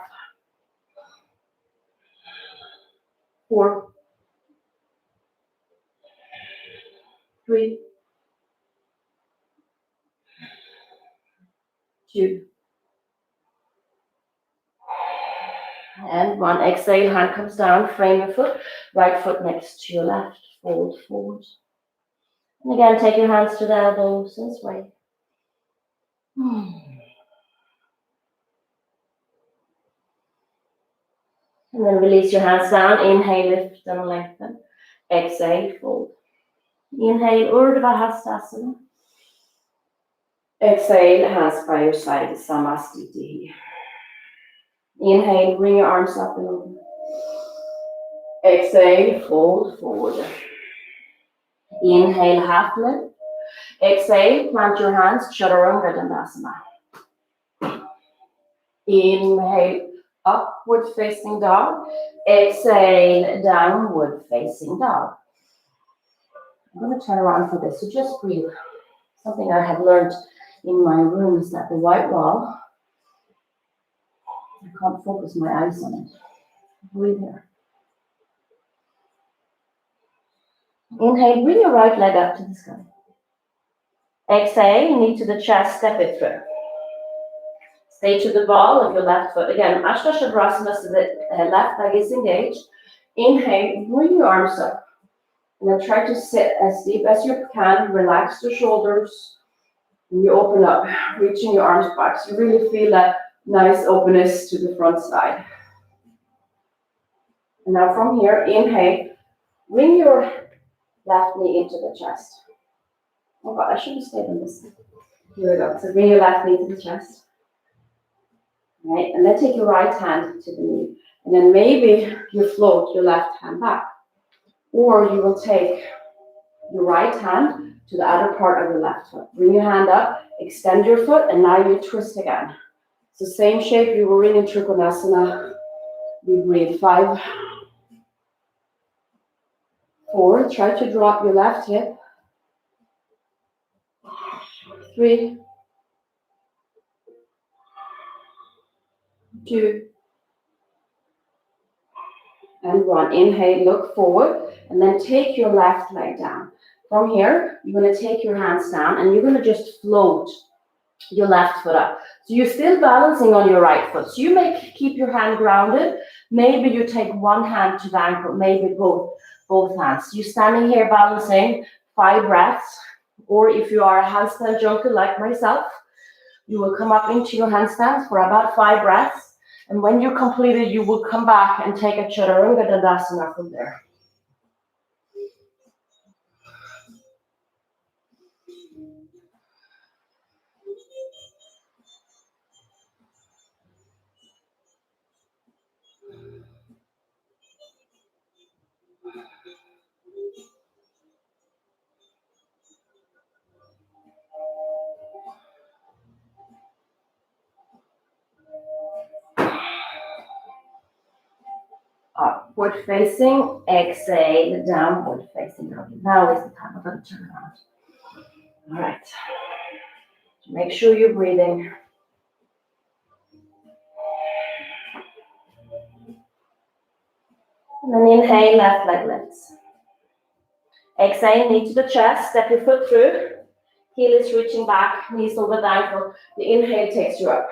Speaker 1: 4. 3. 2.
Speaker 2: And one, exhale, hand comes down, frame your foot, right foot next to your left, fold forward. And again, take your hands to the elbows and sway. And then release your hands down, inhale, lift and lengthen. Exhale, fold. Inhale, Urdhva Hastasana. Exhale, hands by your side, Samastiti. Inhale, bring your arms up and over. Exhale, fold forward. Inhale, half lift. Exhale, plant your hands, Chaturanga Dandasana. Inhale, upward facing dog. Exhale, downward facing dog. I'm going to turn around for this, so just breathe. Something I have learned in my room is that the white wall, I can't focus my eyes on it. Breathe here. Inhale, bring your right leg up to the sky. Exhale, knee to the chest, step it through. Stay to the ball of your left foot. Again, Ashtadharasana, so the left leg is engaged. Inhale, bring your arms up. And then try to sit as deep as you can. Relax the shoulders. And you open up, reaching your arms back. So you really feel that nice openness to the front side. And now from here, inhale, bring your left knee into the chest. Oh God, I should have stayed on this. Here we go. So bring your left knee to the chest. Right, and then take your right hand to the knee. And then maybe you float your left hand back. Or you will take your right hand to the other part of the left foot. Bring your hand up, extend your foot, and now you twist again. It's the same shape you were in Trikonasana. We breathe 5, 4. Try to drop your left hip. 3, 2, and 1. Inhale, look forward, and then take your left leg down. From here, you're going to take your hands down, and you're going to just float your left foot up. So you're still balancing on your right foot. So you may keep your hand grounded. Maybe you take one hand to the ankle, maybe both hands. You're standing here balancing 5 breaths, or if you are a handstand junkie like myself, you will come up into your handstands for about 5 breaths. And when you're completed, you will come back and take a Chaturanga Dandasana from there. Upward facing, exhale, downward facing dog. Now is the time. I'm going to turn around. All right. Make sure you're breathing. And then inhale, left leg lifts. Exhale, knee to the chest, step your foot through. Heel is reaching back, knees over the ankle. The inhale takes you up.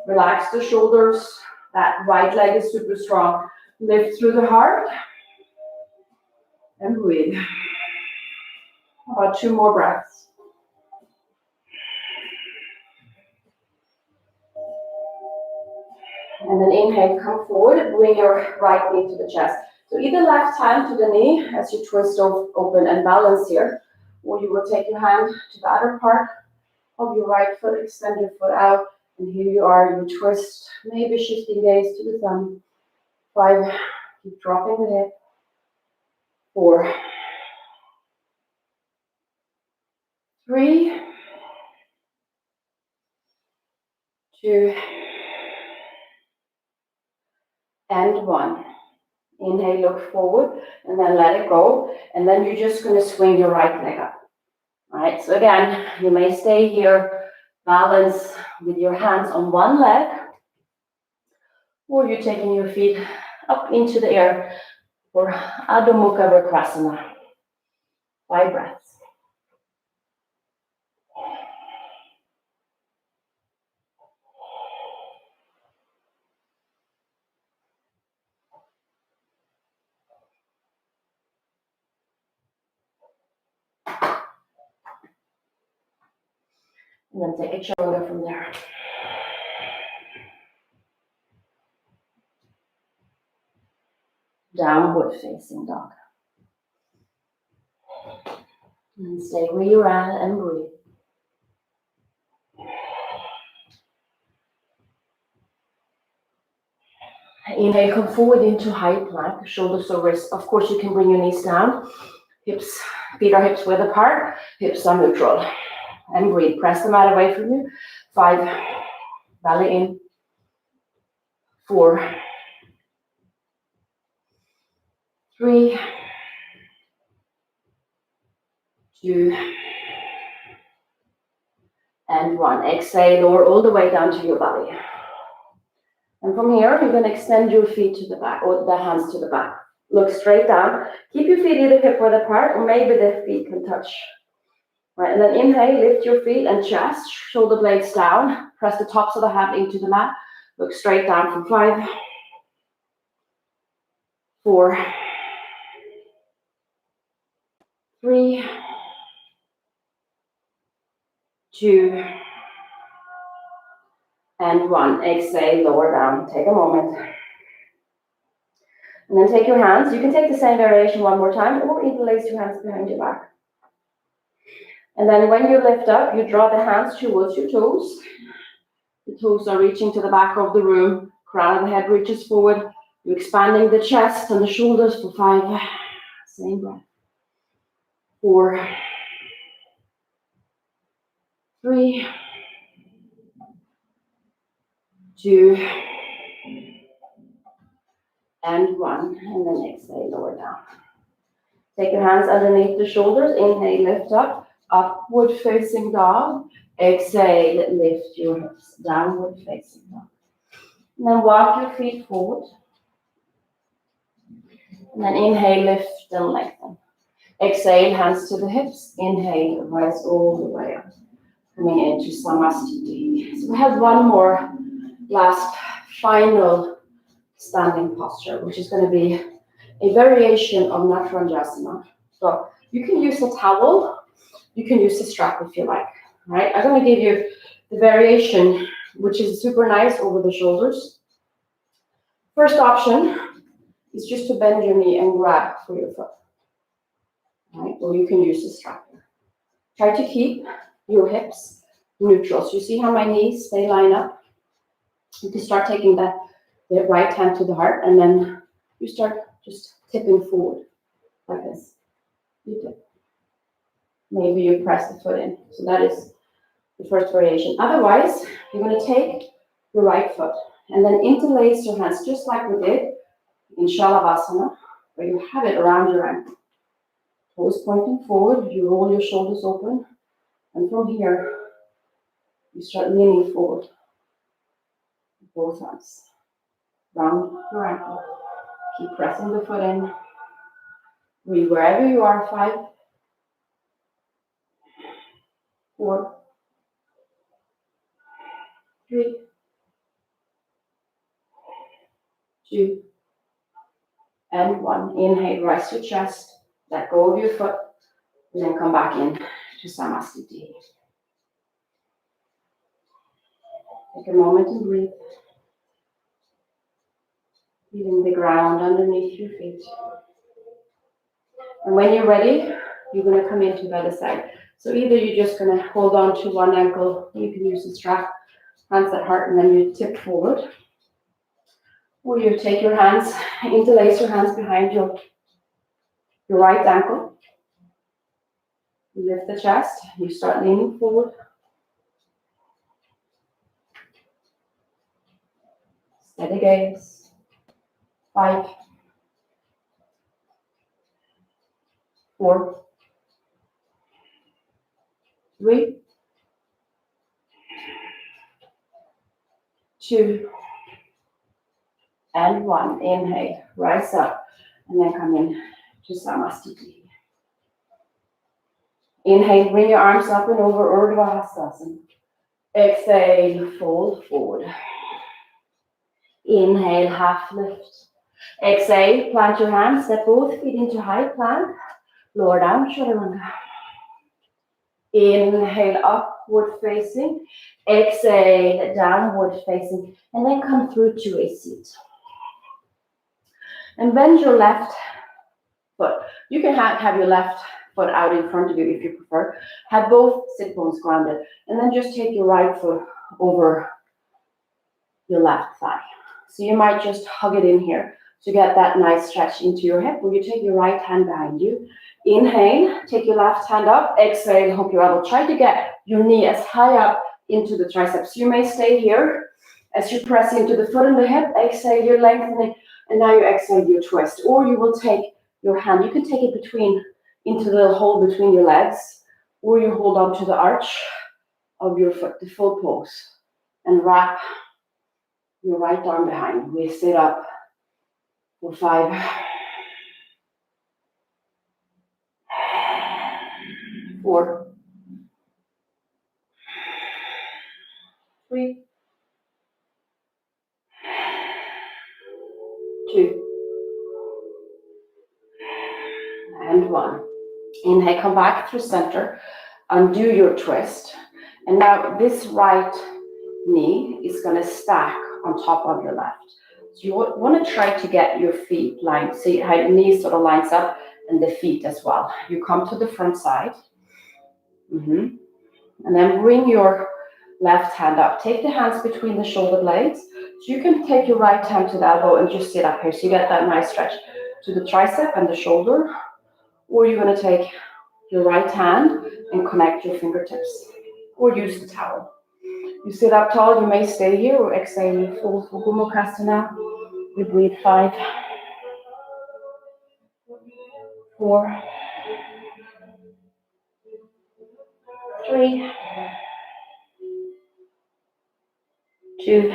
Speaker 2: Relax the shoulders. That right leg is super strong. Lift through the heart. And breathe. About 2 more breaths. And then inhale, come forward, bring your right knee to the chest. So either left hand to the knee as you twist open and balance here, or you will take your hand to the other part of your right foot, extend your foot out, and here you are, you twist, maybe shifting gaze to the thumb. 5, keep dropping the hip. 4, 3, 2, and 1. Inhale, look forward, and then let it go. And then you're just going to swing your right leg up. All right, so again, you may stay here, balance with your hands on one leg, or you're taking your feet up into the air for Adho Mukha Vrksasana. 5 breaths. And then take a chaturanga from there. Downward facing dog. And stay where you're at and breathe. Inhale, come forward into high plank, shoulders or wrists. Of course, you can bring your knees down. Hips, feet are hips width apart, hips are neutral. And breathe. Press the mat away from you. 5, belly in. 4, 3, 2, and 1. Exhale, lower all the way down to your belly. And from here, you're going to extend your feet to the back, or the hands to the back. Look straight down. Keep your feet either hip width apart, or maybe the feet can touch. Right, and then inhale, lift your feet and chest, shoulder blades down. Press the tops of the hand into the mat. Look straight down from 5, 4, 3, 2, and 1. Exhale, lower down. Take a moment. And then take your hands. You can take the same variation one more time, or interlace your hands behind your back. And then when you lift up, you draw the hands towards your toes. The toes are reaching to the back of the room. Crown of the head reaches forward. You're expanding the chest and the shoulders for 5. Same breath. 4, 3, 2, and 1. And then exhale, lower down. Take your hands underneath the shoulders. Inhale, lift up. Upward facing dog. Exhale, lift your hips. Downward facing dog. And then walk your feet forward. And then inhale, lift and lengthen. Exhale, hands to the hips. Inhale, rise all the way up. Coming into Samastiti. So we have one more last final standing posture, which is going to be a variation of Natranjasana. So you can use a towel, you can use a strap if you like. Right? I'm going to give you the variation, which is super nice over the shoulders. First option is just to bend your knee and grab for your foot. Right? Or you can use a strap. Try to keep your hips neutral. So you see how my knees, they line up? You can start taking the right hand to the heart, and then you start just tipping forward like this. You tip. Maybe you press the foot in. So that is the first variation. Otherwise, you're going to take your right foot and then interlace your hands just like we did in Shalavasana, where you have it around your ankle. Toes pointing forward, you roll your shoulders open, and from here, you start leaning forward. Both arms. Round your ankle. Keep pressing the foot in. Breathe wherever you are. 5, 4, 3, 2, and 1. Inhale, rise your chest. Let go of your foot. And then come back in to Samastiti. Take a moment and breathe. Feeling the ground underneath your feet. And when you're ready, you're going to come into the other side. So either you're just going to hold on to one ankle, you can use the strap, hands at heart, and then you tip forward. Or you take your hands, interlace your hands behind your right ankle. You lift the chest, you start leaning forward. Steady gaze. 5, 4, 3, 2, and 1. Inhale, rise up, and then come in to Samastiti. Inhale, bring your arms up and over, Urdhva Hastasana. Exhale, fold forward. Inhale, half lift. Exhale, plant your hands, step both feet into high plank. Lower down, chaturanga. Inhale, upward facing. Exhale, downward facing. And then come through to a seat. And bend your left foot. You can have your left foot out in front of you if you prefer. Have both sit bones grounded. And then just take your right foot over your left thigh. So you might just hug it in here to get that nice stretch into your hip. When you take your right hand behind you, inhale, take your left hand up, exhale, hook your elbow. Try to get your knee as high up into the triceps. You may stay here as you press into the foot and the hip. Exhale, you're lengthening, and now you exhale, you twist. Or you will take your hand, you can take it into the hole between your legs, or you hold on to the arch of your foot, the full pose, and wrap your right arm behind. We sit up for 5, 4, 3, 2, and 1. Inhale, come back through center, undo your twist. And now this right knee is going to stack on top of your left. So you want to try to get your feet lined. See how the knee sort of lines up and the feet as well. You come to the front side. And then bring your left hand up. Take the hands between the shoulder blades. So you can take your right hand to the elbow and just sit up here. So you get that nice stretch to the tricep and the shoulder. Or you're going to take your right hand and connect your fingertips. Or use the towel. You sit up tall, you may stay here or exhale full Gomukasana. We breathe 5, 4, 3, 2,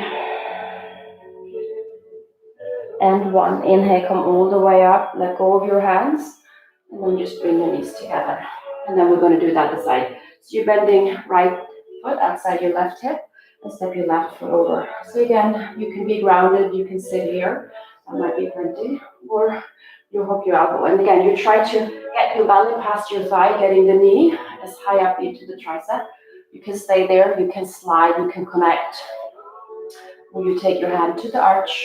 Speaker 2: and 1. Inhale, come all the way up, let go of your hands, and then just bring your knees together. And then we're going to do the other side. So you're bending right foot outside your left hip, and step your left foot over. So again, you can be grounded, you can sit here, that might be plenty, or you hook your elbow. And again, you try to get your belly past your thigh, getting the knee as high up into the tricep. You can stay there, you can slide, you can connect. Or you take your hand to the arch,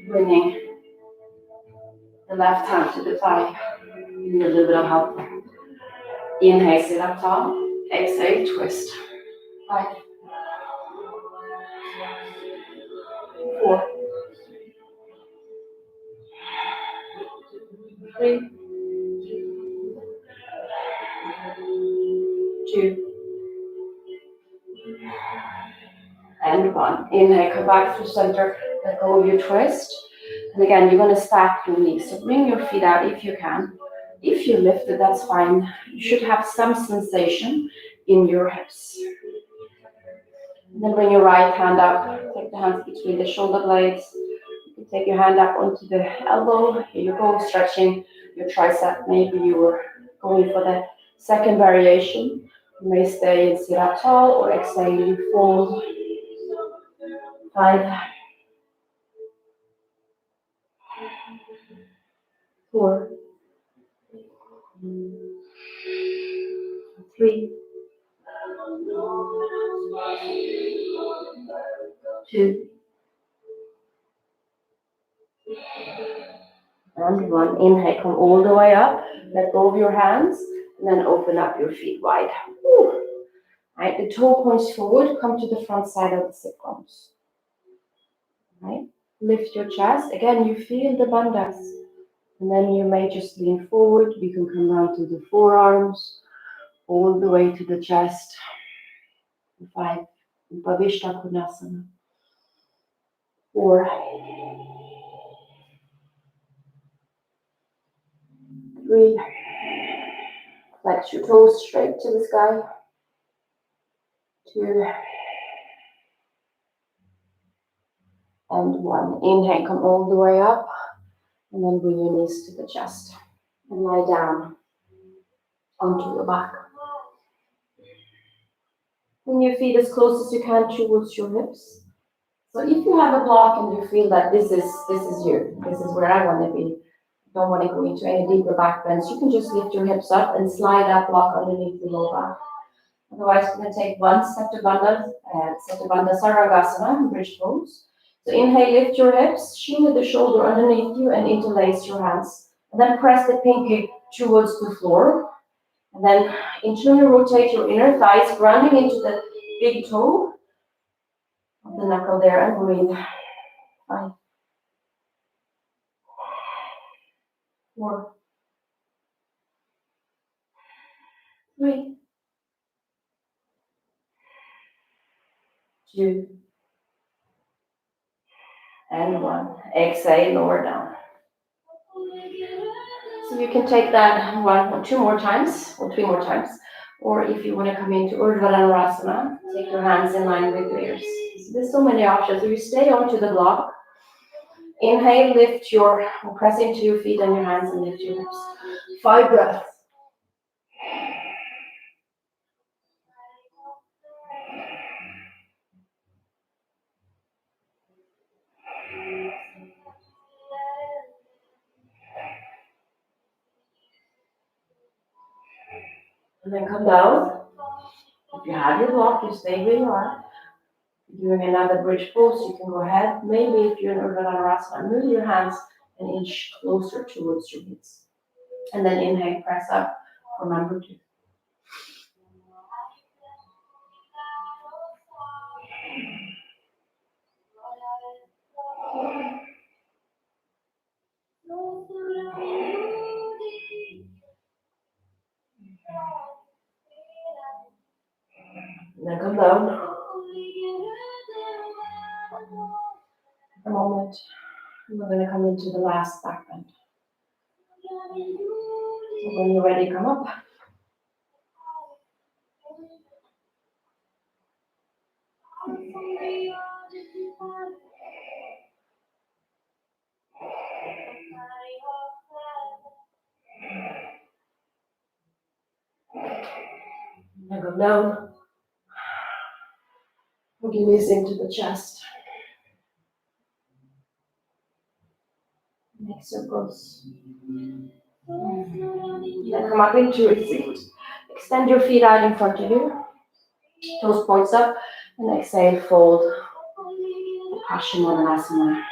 Speaker 2: bringing the left hand to the thigh. You need a little bit of help. Inhale, sit up tall. Exhale, twist. 5, 4, 3, 2, and 1. Inhale, come back through center, let go of your twist. And again, you're going to stack your knees. So bring your feet out if you can. If you lift it, that's fine. You should have some sensation in your hips. And then bring your right hand up. Take the hands between the shoulder blades. You can take your hand up onto the elbow. Here you go, stretching your tricep. Maybe you were going for the second variation. You may stay and sit up tall, or exhale, you fold. 5, 4, 3, 2, and 1. Inhale, come all the way up. Let go of your hands, and then open up your feet wide. Whew. Right, the toe points forward. Come to the front side of the sit bones. Right, lift your chest. Again, you feel the bandhas, and then you may just lean forward. You can come down to the forearms, all the way to the chest. 5, Upavishta Konasana. 4, 3, flex your toes straight to the sky. 2, and 1. Inhale, come all the way up, and then bring your knees to the chest and lie down onto your back. Bring your feet as close as you can towards your hips. So if you have a block and you feel that this is you, this is where I want to be, don't want to go into any deeper back bends, you can just lift your hips up and slide that block underneath the low back. Otherwise, we're going to take one Setabandha Sarvangasana, bridge pose. So inhale, lift your hips, chin with the shoulder underneath you, and interlace your hands. And then press the pinky towards the floor. And then internally rotate your inner thighs, grounding into the big toe of the knuckle there, and breathe. 5, 4, 3, 2, and 1. Exhale, lower down. So you can take that 1 or 2 more times, or 3 more times. Or if you want to come into Urdhva take your hands in line with your ears. So there's so many options. So you stay onto the block. Inhale, press into your feet and your hands and lift your hips. 5 breaths. And then come down. If you have your block, you stay where you are. If you're doing another bridge pose, you can go ahead. Maybe if you're in Urdhva move your hands an inch closer towards your hips. And then inhale, press up for number 2. And then come down. A moment. We're going to come into the last back bend. So when you're ready, come up. And come down. Put your knees into the chest. Make circles. Then come up into a seat. Extend your feet out in front of you. Toes points up. And exhale, fold. Paschimottanasana.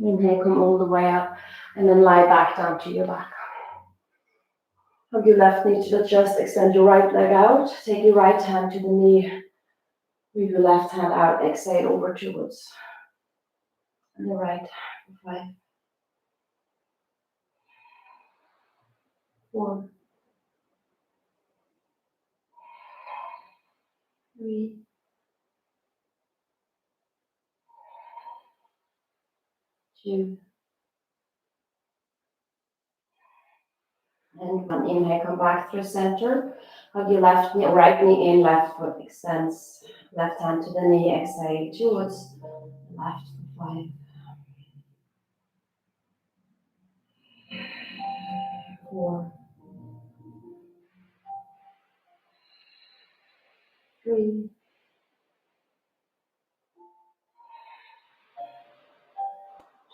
Speaker 2: Inhale, come all the way up, and then lie back down to your back. Hug your left knee to the chest, extend your right leg out, take your right hand to the knee, move your left hand out, exhale over towards and the right. 5, 4, 3, 2, and 1. Inhale, come back through center. Hug your left knee, right knee in, left foot extends, left hand to the knee, exhale towards the left. 5, 4, 3,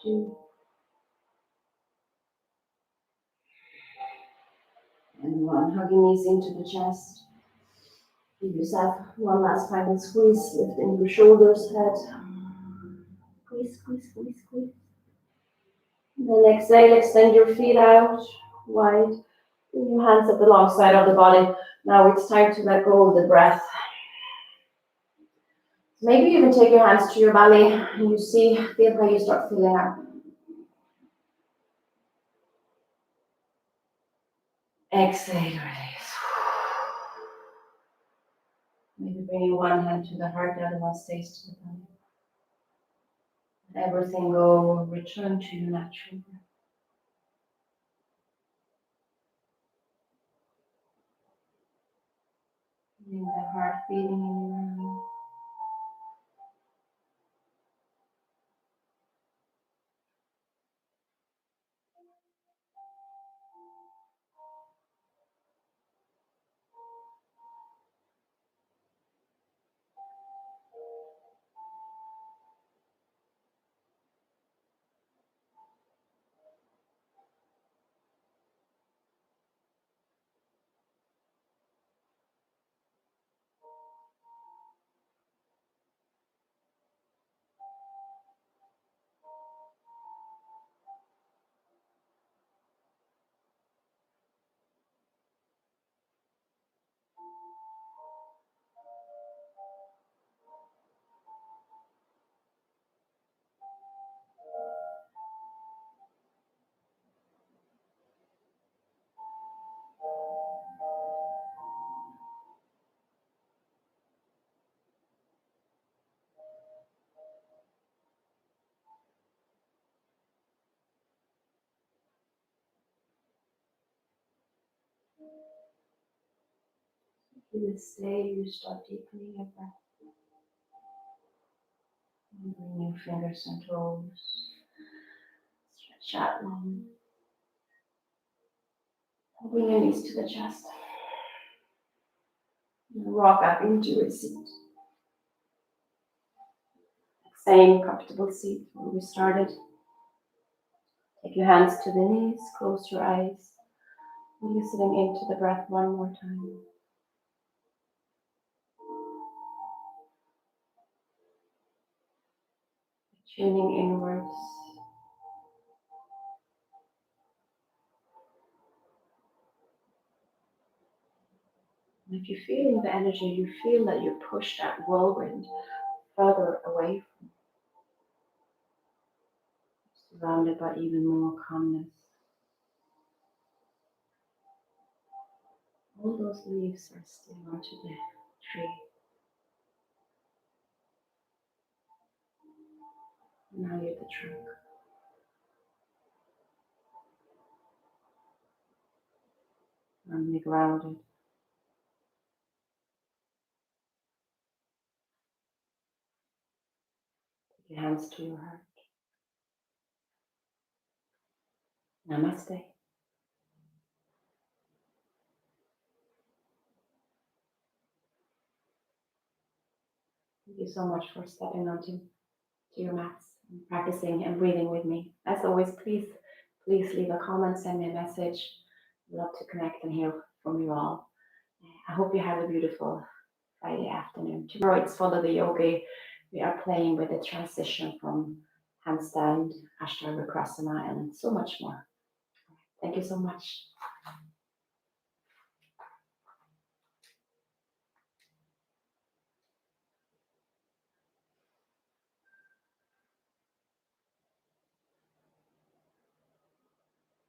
Speaker 2: 2, and 1. Hug your knees into the chest. Give yourself one last final squeeze, lifting your shoulders, head. Squeeze, squeeze, squeeze, squeeze. And then exhale, extend your feet out wide. Bring your hands at the long side of the body. Now it's time to let go of the breath. Maybe you can take your hands to your belly and you feel how you start filling up. Exhale, release. Maybe bringing one hand to the heart, the other one stays to the belly. Let everything go, return to your natural breath. Feeling the heart beating in your lungs. In this day, you start deepening your breath. Bring your fingers and toes. Stretch out long. Bring your knees to the chest. Rock up into a seat. Same comfortable seat where we started. Take your hands to the knees, close your eyes. Listening into the breath one more time. Tuning inwards. And if you're feeling the energy, you feel that you push that whirlwind further away from you, surrounded by even more calmness. All those leaves are still onto the tree. Now you're the trunk. Firmly grounded. Take your hands to your heart. Namaste. Thank you so much for stepping onto your mats and practicing and breathing with me. As always, please leave a comment, send me a message. I'd love to connect and hear from you all. I hope you have a beautiful Friday afternoon. Tomorrow it's Follow the Yogi. We are playing with the transition from handstand, Ashtanga Vikrasana, and so much more. Thank you so much.